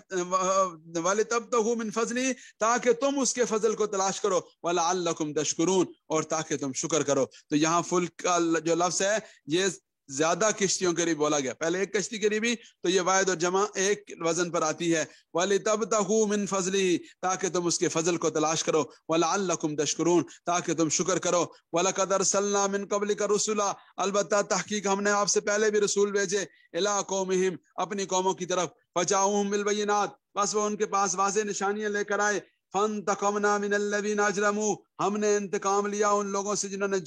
ولتبتغوا من فضلہ، تاکہ تم اس کے فضل کو تلاش کرو، ولعلکم تشکرون، اور تاکہ تم شکر کرو. تو یہاں فلک کا جو لفظ ہے یہ زیادہ کشتیوں کے لیے بولا گیا، پہلے ایک کشتی کے لیے بھی، تو یہ واحد اور جمع ایک وزن پر آتی ہے. وَلِتَبْتَغُوا مِنْ فَضْلِهِ، تاکہ تم اس کے فضل کو تلاش کرو، وَلَعَلَّكُمْ تَشْكُرُونَ، تاکہ تم شکر کرو. وَلَقَدْ أَرْسَلْنَا مِنْ قَبْلِكَ رُسُلًا، البتہ تحقیق ہم نے آپ سے پہلے بھی رسول بھیجے، إِلَىٰ قَوْمِهِمْ، اپنی قوموں کی طرف، فَجَاءُوهُمْ بِالْبَيِّنَاتِ، بس وہ ان کے پاس واضح نشانیاں لے کر آئے. فَانْتَقَمْنَا مِنَ الَّذِينَ أَجْرَمُوا، ہم نے انتقام لیا ان لوگوں سے جنہوں نے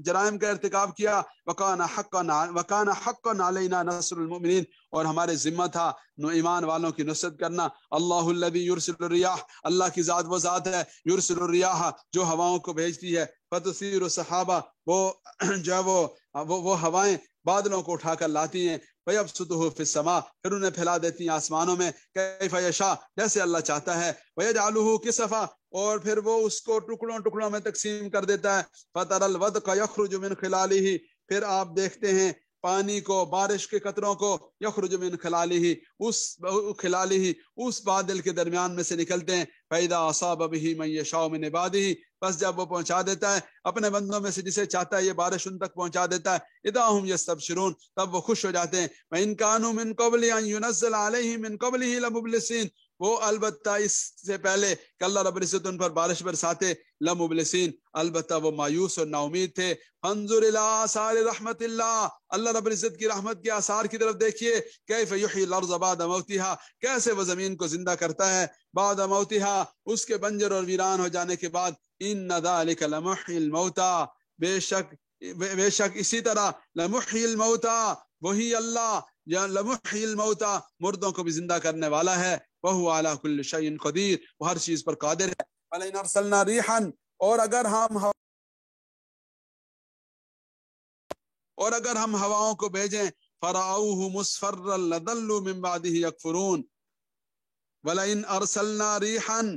جرائم کا ارتکاب کیا. وَكَانَ حَقًّا عَلَيْنَا نَصْرُ الْمُؤْمِنِينَ، اور ہمارے ذمہ تھا ایمان والوں کی نصرت کرنا. اللہ الذی یرسل الرياح، اللہ کی ذات وہ ذات ہے، یرسل الرياح، جو ہواؤں کو بھیجتی ہے، فتثیر السحابہ، وہ جو ہے وہ ہوائیں بادلوں کو اٹھا کر لاتی ہیں، وَيَبْسُطُهُ فِي السَّمَاءِ پھر انہیں پھیلا دیتی ہیں آسمانوں میں، كَيْفَ يَشَاءُ جیسے اللہ چاہتا ہے، وَيَجْعَلُهُ كِسَفًا اور پھر وہ اس کو ٹکڑوں ٹکڑوں میں تقسیم کر دیتا ہے، فَتَرَى الْوَدْقَ يَخْرُجُ مِنْ خِلَالِهِ پھر آپ دیکھتے ہیں پانی کو، بارش کے قطروں کو، یخرج من خلالہ اس بادل کے درمیان میں سے نکلتے ہیں، فَإِذَا أَصَابَ بِهِ مَن يَشَاءُ مِنْ عِبَادِهِ بس جب وہ پہنچا دیتا ہے اپنے بندوں میں سے جسے چاہتا ہے یہ بارش ان تک پہنچا دیتا ہے، اِذَا هُمْ يَسْتَبْشِرُونَ تب وہ خوش ہو جاتے ہیں، وَإِن كَانُوا مِن قَبْلِ أَن يُنَزَّلَ عَلَيْهِم مِّن قَبْلِهِ لَمُبْلِسِينَ وہ البتہ اس سے پہلے کہ اللہ رب العزت ان پر بارش برساتے، لمبلسین البتہ وہ مایوس اور نا امید تھے۔ انظر الی آثار رحمت اللہ رب العزت کی رحمت کے آثار کی طرف دیکھیے، کیف یحیی الارض بعد موتها کیسے وہ زمین کو زندہ کرتا ہے، بعد موتها اس کے بنجر اور ویران ہو جانے کے بعد، ان ذلک لمحیی الموتى بے شک اسی طرح لمحیی الموتى وہی اللہ یا لمحیی الموتى مردوں کو بھی زندہ کرنے والا ہے، وَهُوَ عَلَى كُلِّ شَيْءٍ قَدِيرٌ وہ ہر چیز پر قادر ہے۔ وَلَئِنْ أَرْسَلْنَا رِيحًا اور اگر ہم ہواؤں کو بھیجیں، فَرَأَوْهُ مُصْفَرًّا لَظَلُّوا مِن بَعْدِهِ يَكْفُرُونَ وَلَئِنْ أَرْسَلْنَا رِيحًا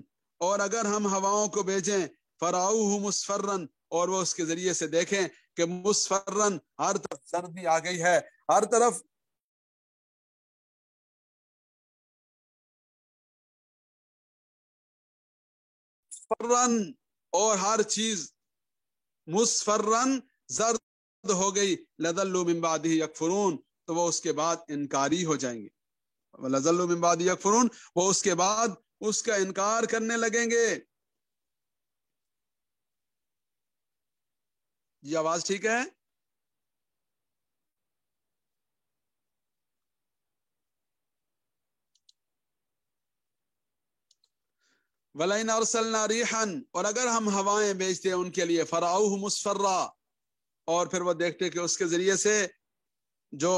اور اگر ہم ہواؤں کو بھیجیں، فَرَأَوْهُ مُصْفَرًّا اور وہ اس کے ذریعے سے دیکھیں کہ مصفرًا ہر طرف سردی آ گئی ہے، ہر طرف مصفرًا اور ہر چیز مصفرًا زرد ہو گئی، لَظَلُّوا مِن بَعْدِهِ يَكْفُرُونَ تو وہ اس کے بعد انکاری ہو جائیں گے، لَظَلُّوا مِن بَعْدِهِ يَكْفُرُونَ وہ اس کے بعد اس کا انکار کرنے لگیں گے۔ یہ آواز ٹھیک ہے؟ وَلَئِنْ أَرْسَلْنَا رِيحًا اور اگر ہم ہوائیں بھیجتے ہیں ان کے لیے، فَرَأَوْهُ مُصْفَرًّا اور پھر وہ دیکھتے کہ اس کے ذریعے سے جو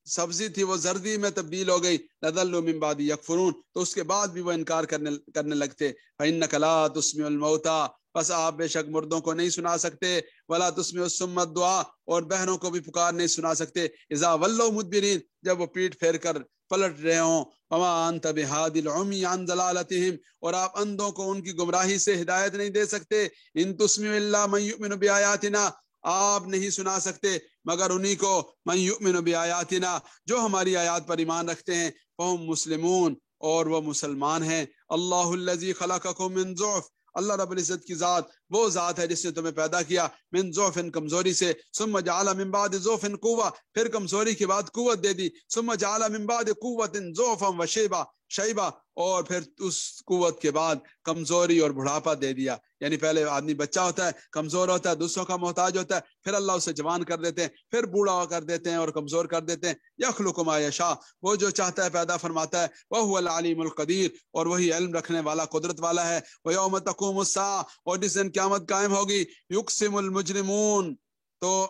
سبزی تھی وہ زردی میں تبدیل ہو گئی، لَظَلُّوا مِن بَعْدِ يَكْفُرُونَ تو اس کے بعد بھی وہ انکار کرنے لگتے، فَإِنَّكَ لَا تُسْمِعُ الْمَوْتَى بس آپ بے شک مردوں کو نہیں سنا سکتے، وَلَا تُسْمِعُ الصُّمَّ الدُّعَاء اور بہروں کو بھی پکار نہیں سنا سکتے، اِذَا وَلَّوْا مُدْبِرِينَ جب وہ پیٹ پھیر کر پلٹ رہے ہوں، وَمَا أَنْتَ بِهَادِ الْعُمْيِ عَنْ ضَلَالَتِهِمْ اور آپ اندھوں کو ان کی گمراہی سے ہدایت نہیں دے سکتے، إِن تُسْمِعُ إِلَّا مَن يُؤْمِنُ بِآيَاتِنَا آپ نہیں سنا سکتے مگر انہی کو من یؤمن بآیاتنا جو ہماری آیات پر ایمان رکھتے ہیں، فہم مسلمون اور وہ مسلمان ہیں۔ اللہ الذی خلقکم من ضعف اللہ رب العزت کی ذات وہ ذات ہے جس نے تمہیں پیدا کیا من ضعف کمزوری سے، ثم جعل من بعد ضعف قوة پھر کمزوری کے بعد قوت دے دی، ثم جعل من بعد قوة ضعفا وشیبا اور پھر اس قوت کے بعد کمزوری اور بڑھاپا دے دیا، یعنی پہلے آدمی بچہ ہوتا ہے، کمزور ہوتا ہے، دوسروں کا محتاج ہوتا ہے، پھر اللہ اسے جوان کر دیتے ہیں، پھر بوڑھا کر دیتے ہیں اور کمزور کر دیتے ہیں۔ یخلق ما یشاء وہ جو چاہتا ہے پیدا فرماتا ہے، وہو العلیم القدیر اور وہی علم رکھنے والا قدرت والا ہے۔ ویوم تقوم الساعہ اور جس دن قیامت قائم ہوگی، یقسم المجرمون تو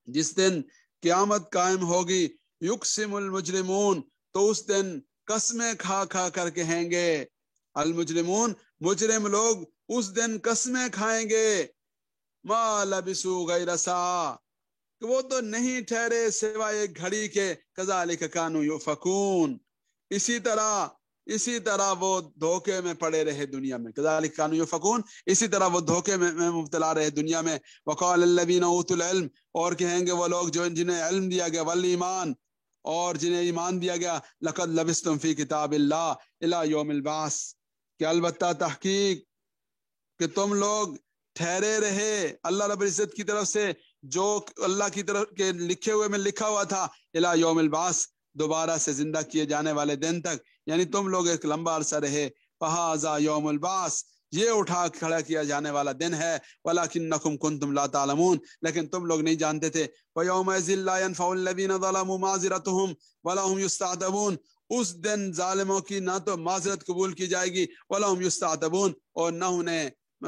جس دن قیامت قائم ہوگی، یقسم المجرمون تو اس دن قسمیں کھا کھا کر کہیں گے، المجرمون مجرم لوگ اس دن قسمیں کھائیں گے، ما لبسوا غیر ساعہ کہ وہ تو نہیں ٹھہرے سوائے ایک گھڑی کے، کذالک کانوا یؤفکون اسی طرح وہ دھوکے میں پڑے رہے دنیا میں، کذالک کانوا یؤفکون اسی طرح وہ دھوکے میں مبتلا رہے دنیا میں۔ وقال الذین اوتوا العلم اور کہیں گے وہ لوگ جو جنہیں علم دیا گیا، والایمان اور جنہیں ایمان دیا گیا، لقد لبستم فی کتاب اللہ الی یوم البعث کہ البتہ تحقیق کہ تم لوگ ٹھہرے رہے اللہ رب العزت کی طرف سے جو اللہ کی طرف کے لکھے ہوئے میں لکھا ہوا تھا، الی یوم البعث دوبارہ سے زندہ کیے جانے والے دن تک، یعنی تم لوگ ایک لمبا عرصہ رہے، فہذا یوم البعث یہ اٹھا کھڑا کیا جانے والا دن ہے، ولکنکم کنتم لا تعلمون لیکن تم لوگ نہیں جانتے تھے، ویومئذ لا ینفع الذین ظلموا معذرتهم ولا هم یستعتبون اس دن ظالموں کی نہ تو معذرت قبول کی جائے گی، ولا هم یستعتبون اور نہ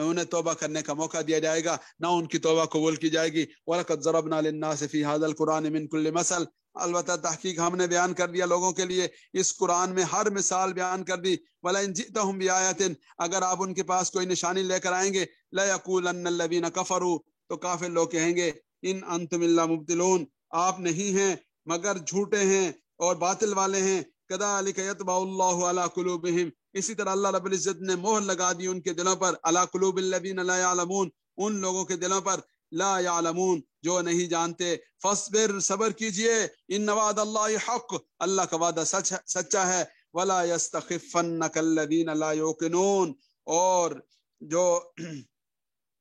انہیں توبہ کرنے کا موقع دیا جائے گا، نہ ان کی توبہ قبول کی جائے گی۔ وَلَقَدْ ضَرَبْنَا لِلنَّاسِ فِي هَذَا الْقُرْآنِ مِنْ كُلِّ مَثَلٍ البتہ تحقیق ہم نے بیان کر دیا لوگوں کے لیے اس قرآن میں ہر مثال بیان کر دی۔ وَلَئِنْ جِئْتَهُمْ بِآیَةٍ اگر آپ ان کے پاس کوئی نشانی لے کر آئیں گے، لَيَقُولَنَّ الَّذِينَ كَفَرُوا تو کافر لوگ کہیں گے ان انتم الا مبتلون، آپ نہیں ہیں مگر جھوٹے ہیں اور باطل والے ہیں۔ کذالک یطبع اللہ علی قلوبہم، اسی طرح اللہ رب العزت نے مہر لگا دی ان کے دلوں پر، علی قلوب الذین لا یعلمون، ان لوگوں کے دلوں پر لا یعلمون جو نہیں جانتے۔ فاصبر، صبر کیجئے، ان وعد اللہ حق، اللہ کا وعدہ سچا ہے۔ ولا یستخفنک الذین لا یوقنون، اور جو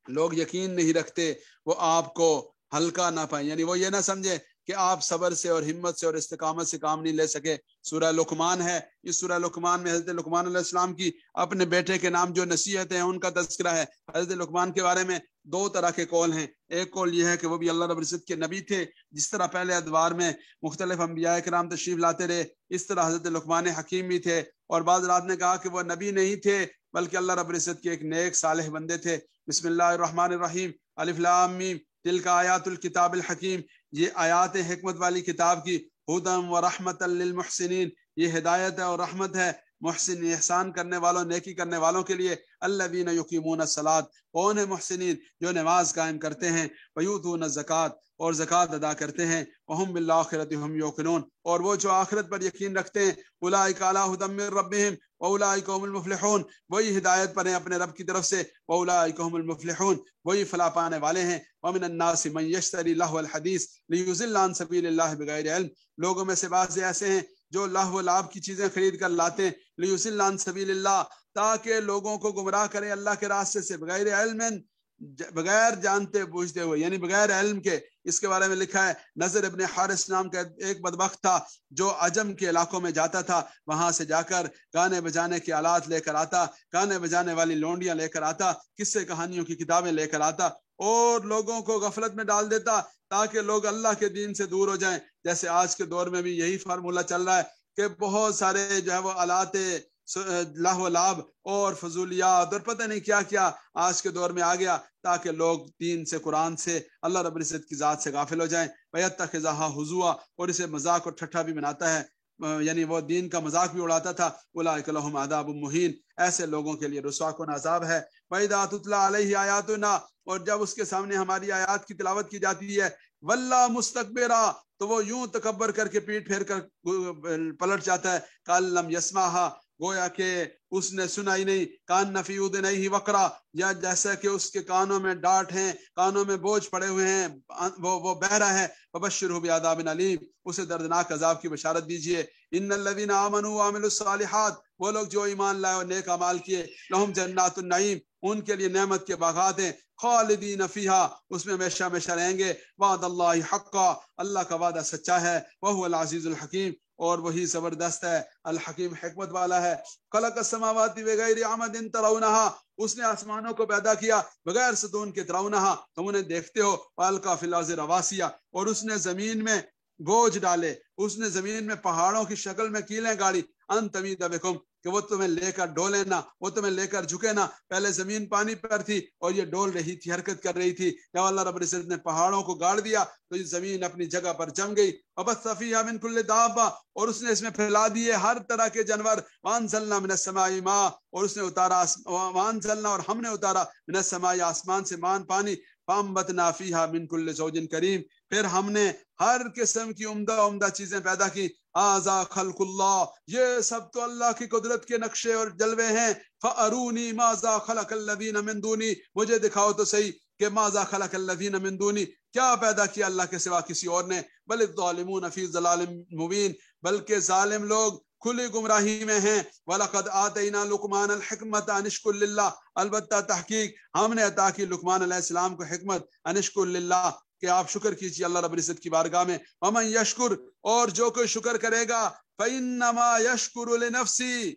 لوگ یقین نہیں رکھتے وہ آپ کو ہلکا نہ پائیں، یعنی وہ یہ نہ سمجھے کہ آپ صبر سے اور ہمت سے اور استقامت سے کام نہیں لے سکے۔ سورہ لقمان ہے، اس سورہ لقمان میں حضرت لقمان علیہ السلام کی اپنے بیٹے کے نام جو نصیحتیں ہیں ان کا تذکرہ ہے۔ حضرت لقمان کے بارے میں دو طرح کے قول ہیں، ایک قول یہ ہے کہ وہ بھی اللہ رب العزت کے نبی تھے، جس طرح پہلے ادوار میں مختلف انبیاء کرام تشریف لاتے رہے، اس طرح حضرت لقمان حکیم بھی تھے، اور بعض رات نے کہا کہ وہ نبی نہیں تھے بلکہ اللہ رب العزت کے ایک نیک صالح بندے تھے۔ بسم اللہ الرحمن الرحیم، الف لام میم، تلک آیات الکتاب الحکیم، یہ آیات حکمت والی کتاب کی، ہدی و رحمت للمحسنین، یہ ہدایت ہے اور رحمت ہے محسن احسان کرنے والوں، نیکی کرنے والوں کے لیے۔ الذین یقیمون الصلاۃ، کون ہے محسنین؟ جو نماز قائم کرتے ہیں، ویؤتون الزکوٰۃ، اور زکوٰۃ ادا کرتے ہیں، وہم بالآخرۃ ہم یوقنون، اور وہ جو آخرت پر یقین رکھتے ہیں، اولئک علی ھدی من ربہم واولئک هم المفلحون، وہی ہدایت پر ہیں اپنے رب کی طرف سے، واولئک هم المفلحون، وہی فلاح پانے والے ہیں۔ ومن الناس من یشتری لہو الحدیث لیضل عن سبیل اللہ بغیر علم، لوگوں میں سے بعض ایسے ہیں جو لہو و لعب کی چیزیں خرید کر لاتے ہیں، لیضل عن سبیل اللہ، تاکہ لوگوں کو گمراہ کریں اللہ کے راستے سے، بغیر علم، بغیر جانتے بوجھتے ہوئے، یعنی بغیر علم کے۔ اس کے بارے میں لکھا ہے نضر ابن حارث نام کا ایک بدبخت تھا جو عجم کے علاقوں میں جاتا تھا، وہاں سے جا کر گانے بجانے کے آلات لے کر آتا، گانے بجانے والی لونڈیاں لے کر آتا، قصے کہانیوں کی کتابیں لے کر آتا، اور لوگوں کو غفلت میں ڈال دیتا تاکہ لوگ اللہ کے دین سے دور ہو جائیں۔ جیسے آج کے دور میں بھی یہی فارمولہ چل رہا ہے کہ بہت سارے جو ہے وہ آلات لہو و لعب اور فضولیات اور پتہ نہیں کیا کیا آج کے دور میں آ گیا، تاکہ لوگ دین سے، قرآن سے، اللہ رب العزت کی ذات سے غافل ہو جائیں۔ وَيَتَّخِذَهَا ہُزُوًا، اور اسے مذاق اور ٹھٹھا بھی بناتا ہے، یعنی وہ دین کا مذاق بھی اڑاتا تھا۔ اولئک لہم عذاب مہین، ایسے لوگوں کے لیے رسوا کن عذاب ہے۔ وَإِذَا تُتْلَىٰ عَلَيْهِ آیاتنا، اور جب اس کے سامنے ہماری آیات کی تلاوت کی جاتی ہے، وَلَّا مُسْتَكْبِرًا، تو وہ یوں تکبر کر کے پیٹ پھیر کر پلٹ جاتا ہے، کَأَن لَّمْ يَسْمَعْهَا، گویا کہ اس نے سنا ہی نہیں، کان فی اذنیہ وقرا، یا جیسا کہ اس کے کانوں میں ڈانٹ ہیں، کانوں میں بوجھ پڑے ہوئے ہیں، وہ بہرا ہے۔ فبشرہ بعذاب علیم، اسے دردناک عذاب کی بشارت دیجئے۔ ان الذین آمنوا وعملوا الصالحات، وہ لوگ جو ایمان لائے اور نیک اعمال کیے، لہم جنات النعیم، ان کے لیے نعمت کے باغات ہیں، خالدین فیہا، اس میں ہمیشہ ہمیشہ رہیں گے۔ وعد اللہ حقا، اللہ کا وعدہ سچا ہے، وہو العزیز الحکیم، اور وہی زبردست ہے، الحکیم حکمت والا ہے۔ خلق السماوات بغیر عمد ترونہا، اس نے آسمانوں کو پیدا کیا بغیر ستون کے، ترونہا، تم انہیں دیکھتے ہو۔ والقا فی الارض رواسیا، اور اس نے زمین میں بوجھ ڈالے، اس نے زمین میں پہاڑوں کی شکل میں کیلیں گاڑی، ان تمید بکم، کہ وہ تمہیں لے کر ڈولے نہ، وہ تمہیں لے کر جھکے نہ۔ پہلے زمین پانی پر تھی اور یہ ڈول رہی تھی، حرکت کر رہی تھی، جب اللہ رب العزت نے پہاڑوں کو گاڑ دیا تو یہ زمین اپنی جگہ پر جم گئی۔ وبث فیہا من کل دابہ، اور اس نے اس میں پھیلا دیے ہر طرح کے جانور۔ وانزلنا من السماء ماء، اور اس نے اتارا، وانزلنا، اور ہم نے اتارا، من السماء، آسمان سے، مان پانی۔ فانبتنا فیہا من کل زوج کریم، پھر ہم نے ہر قسم کی عمدہ عمدہ چیزیں پیدا کی۔ ھذا خلق اللہ، یہ سب تو اللہ کی قدرت کے نقشے اور جلوے ہیں۔ فارونی ماذا خلق الذین من دونی، مجھے دکھاؤ تو صحیح کہ ماذا خلق الذین من دونی، کیا پیدا کیا اللہ کے سوا کسی اور نے۔ بل الظالمون فی ضلال مبین، بلکہ ظالم لوگ کھلی گمراہی میں ہیں۔ وَلَقَدْ آتَيْنَا لُقْمَانَ الْحِكْمَةَ أَنِ اشْكُرْ لِلَّهِ، البتہ تحقیق ہم نے عطا کی لقمان علیہ السلام کو حکمت، أَنِ اشْكُرْ لِلَّهِ، کہ آپ شکر کیجیے اللہ رب العزت کی بارگاہ میں۔ وَمَنْ يَشْكُرْ، اور جو کوئی شکر کرے گا، فَإِنَّمَا يَشْكُرُ لِنَفْسِهِ،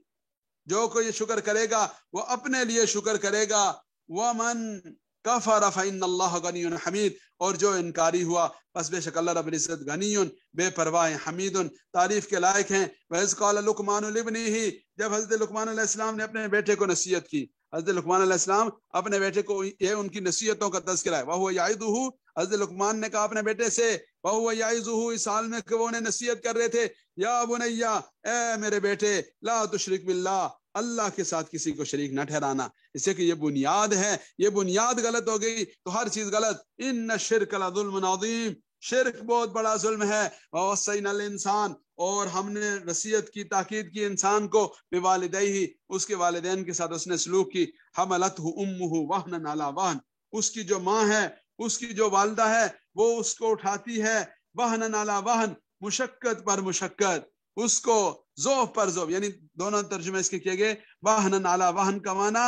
جو کوئی شکر کرے گا وہ اپنے لیے شکر کرے گا۔ وَمَنْ کفر فإن اللہ غنی حمید، اور جو انکاری ہوا پس بے شک اللہ رب العزت غنی، بے پرواہ، حمید، تعریف کے لائق ہیں۔ وَإِذْ قَالَ لُقْمَانُ لِابْنِهِ، جب حضرت لقمان علیہ السلام نے اپنے بیٹے کو نصیحت کی، حضرت لقمان علیہ السلام اپنے بیٹے کو، یہ ان کی نصیحتوں کا تذکرہ ہے۔ وَهُوَ يَعِظُهُ، حضرت لقمان نے کہا اپنے بیٹے سے، وَهُوَ يَعِظُهُ، اس حال میں کہ وہ انہیں نصیحت کر رہے تھے، یا بنیا، اے میرے بیٹے، لا تشرک باللہ، اللہ کے ساتھ کسی کو شریک نہ ٹھہرانا، اس سے کہ یہ بنیاد ہے، یہ بنیاد غلط ہو گئی تو ہر چیز غلط۔ ان الشرک لظلم عظیم، شرک بہت بڑا ظلم ہے۔ ووصینا الانسان، اور ہم نے وصیت کی، تاکید کی انسان کو، بوالدیہ، اس کے والدین کے ساتھ اس نے سلوک کی، حملتہ امہ وہنا علی وہن، اس کی جو ماں ہے، اس کی جو والدہ ہے، وہ اس کو اٹھاتی ہے وہنا علی وہن، مشقت پر مشقت، اس کو ذوف پر ذوف، یعنی دونوں ترجمے اس کے کیے گئے۔ وہن علی وہن کا معنی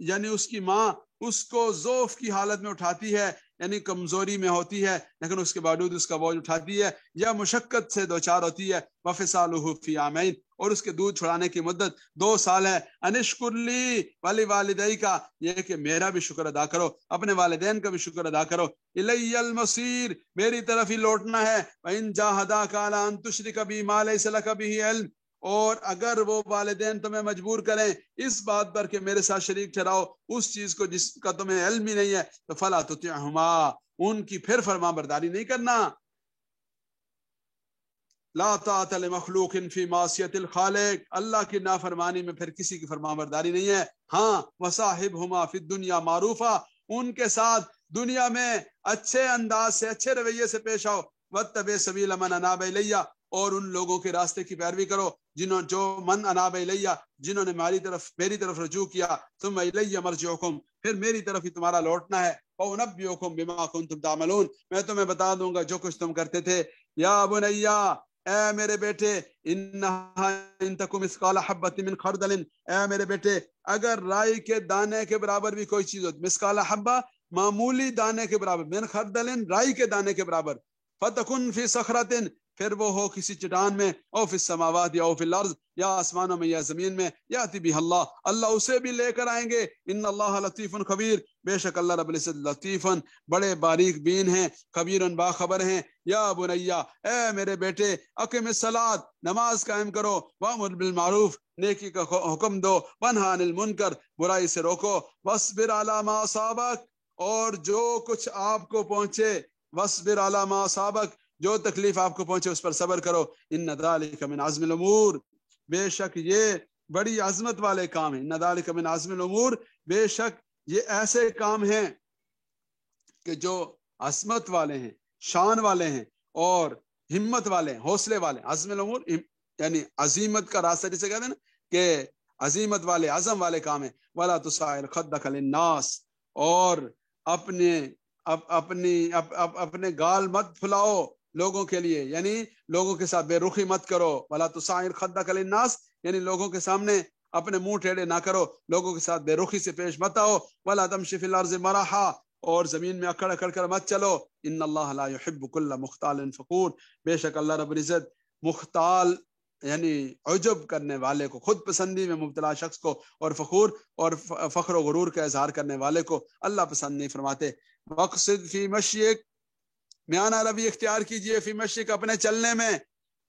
یعنی اس کی ماں اس کو ذوف کی حالت میں اٹھاتی ہے، یعنی کمزوری میں ہوتی ہے لیکن اس کے باوجود اس کا بوجھ اٹھاتی ہے، یا مشقت سے دوچار ہوتی ہے۔ وفصالہ فی عامین، اور اس کے دودھ چھڑانے کی مدت 2 سال ہے۔ انشکر لی ولی والدی کا، یہ کہ میرا بھی شکر ادا کرو، اپنے والدین کا بھی شکر ادا کرو۔ الی المصیر، میری طرف ہی لوٹنا ہے۔ وَإِن جَاهَدَاكَ عَلَىٰ أَن تُشْرِكَ بِي مَا لَيْسَ لَكَ بِهِ عِلْمٌ، اور اگر وہ والدین تمہیں مجبور کریں اس بات پر کہ میرے ساتھ شریک ٹھہراؤ اس چیز کو جس کا تمہیں علم ہی نہیں ہے، تو فَلَا تُطِعْهُمَا، ان کی پھر فرما برداری نہیں کرنا۔ لا طاعت لمخلوق فی معصیت الخالق، اللہ کی نافرمانی میں پھر کسی کی فرما برداری نہیں ہے۔ ہاں، وصاحبہما فی الدنیا معروفا، ان کے ساتھ دنیا میں اچھے انداز سے، اچھے رویے سے پیش آؤ۔ واتبع سبیل من اناب الی، اور ان لوگوں کے راستے کی پیروی کرو جو من اناب الی، جنہوں نے میری طرف رجوع کیا۔ ثم الی مرجعکم، پھر میری طرف ہی تمہارا لوٹنا ہے۔ وانبئکم بما کنتم تعملون، میں تمہیں بتا دوں گا جو کچھ تم کرتے تھے۔ یا بنیا، اے میرے بیٹے، انہا ان تکم مثقال حبۃ من خردل، اے میرے بیٹے اگر رائی کے دانے کے برابر بھی کوئی چیز ہو، مثقال حبہ معمولی دانے کے برابر، من خردل رائی کے دانے کے برابر، فتکن فی صخرۃ، پھر وہ ہو کسی چٹان میں، او فی السماوات یا او فی الارض، یا آسمانوں میں یا زمین میں، یاتی بہ اللہ، اللہ اسے بھی لے کر آئیں گے۔ ان اللہ لطیف خبیر، بے شک اللہ رب العزت لطیفن، بڑے باریک بین ہیں، خبیرن باخبر ہیں۔ یا بنیا، اے میرے بیٹے، اقم الصلاۃ، نماز قائم کرو، وامر بالمعروف، نیکی کا حکم دو، ونہا عن المنکر، برائی سے روکو، واصبر علی ما اصابک، اور جو کچھ آپ کو پہنچے، واصبر علی ما اصابک، جو تکلیف آپ کو پہنچے اس پر صبر کرو۔ ان ذالک من عزم الامور، بے شک یہ بڑی عظمت والے کام ہیں۔ ان ذالک من عزم الامور، بے شک یہ ایسے کام ہیں کہ جو عظمت والے ہیں، شان والے ہیں، اور ہمت والے ہیں، حوصلے والے ہیں۔ عزم الامور یعنی عظیمت کا راستہ جسے کہتے ہیں نا، کہ عظیمت والے، عزم والے کام ہیں۔ ولا تصعر خدک للناس، اور اپنے گال مت پھلاؤ لوگوں کے لیے، یعنی لوگوں کے ساتھ بے رخی مت کرو۔ ولا تصعر خدک للناس، یعنی لوگوں کے سامنے اپنے منہ ٹیڑے نہ کرو، لوگوں کے ساتھ بے رخی سے پیش مت آؤ۔ ولا تمشی فی الارض مرحا، اور زمین میں اکڑ اکڑ کر مت چلو۔ ان اللہ لا يحب كل مختال فخور، بے شک اللہ رب العزت مختال یعنی عجب کرنے والے کو، خود پسندی میں مبتلا شخص کو، اور فخور اور فخر و غرور کا اظہار کرنے والے کو اللہ پسند نہیں فرماتے۔ وقصد فی مشیک، میانہ روی اختیار کیجئے، فی مشیک، اپنے چلنے میں،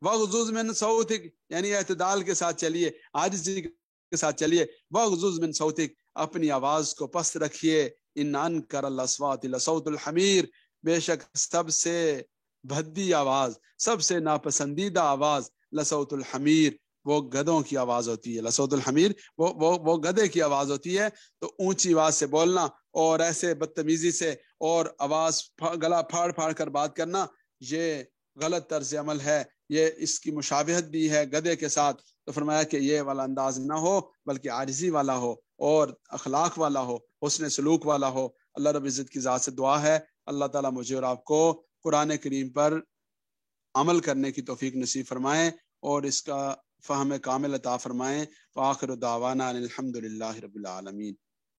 وغضض من صوتک، یعنی اعتدال کے ساتھ چلیے، عاجزی کے ساتھ چلیے۔ وغضض من صوتک، اپنی آواز کو پست رکھیے۔ ان انکر الاصوات لصوت الحمیر، بے شک سب سے بھدی آواز، سب سے ناپسندیدہ آواز، لصوت الحمیر، وہ گدھوں کی آواز ہوتی ہے۔ لصوت الحمیر وہ گدھے کی آواز ہوتی ہے۔ تو اونچی آواز سے بولنا اور ایسے بدتمیزی سے اور آواز گلا پھاڑ پھاڑ کر بات کرنا، یہ غلط طرز عمل ہے، یہ اس کی مشابہت بھی ہے گدھے کے ساتھ۔ تو فرمایا کہ یہ والا انداز نہ ہو، بلکہ عاجزی والا ہو، اور اخلاق والا ہو، حسن سلوک والا ہو۔ اللہ رب العزت کی ذات سے دعا ہے اللہ تعالیٰ مجھے اور آپ کو قرآن کریم پر عمل کرنے کی توفیق نصیب فرمائیں اور اس کا فہم کامل عطا فرمائیں۔ وآخر دعوانا الحمد للہ رب العالمین۔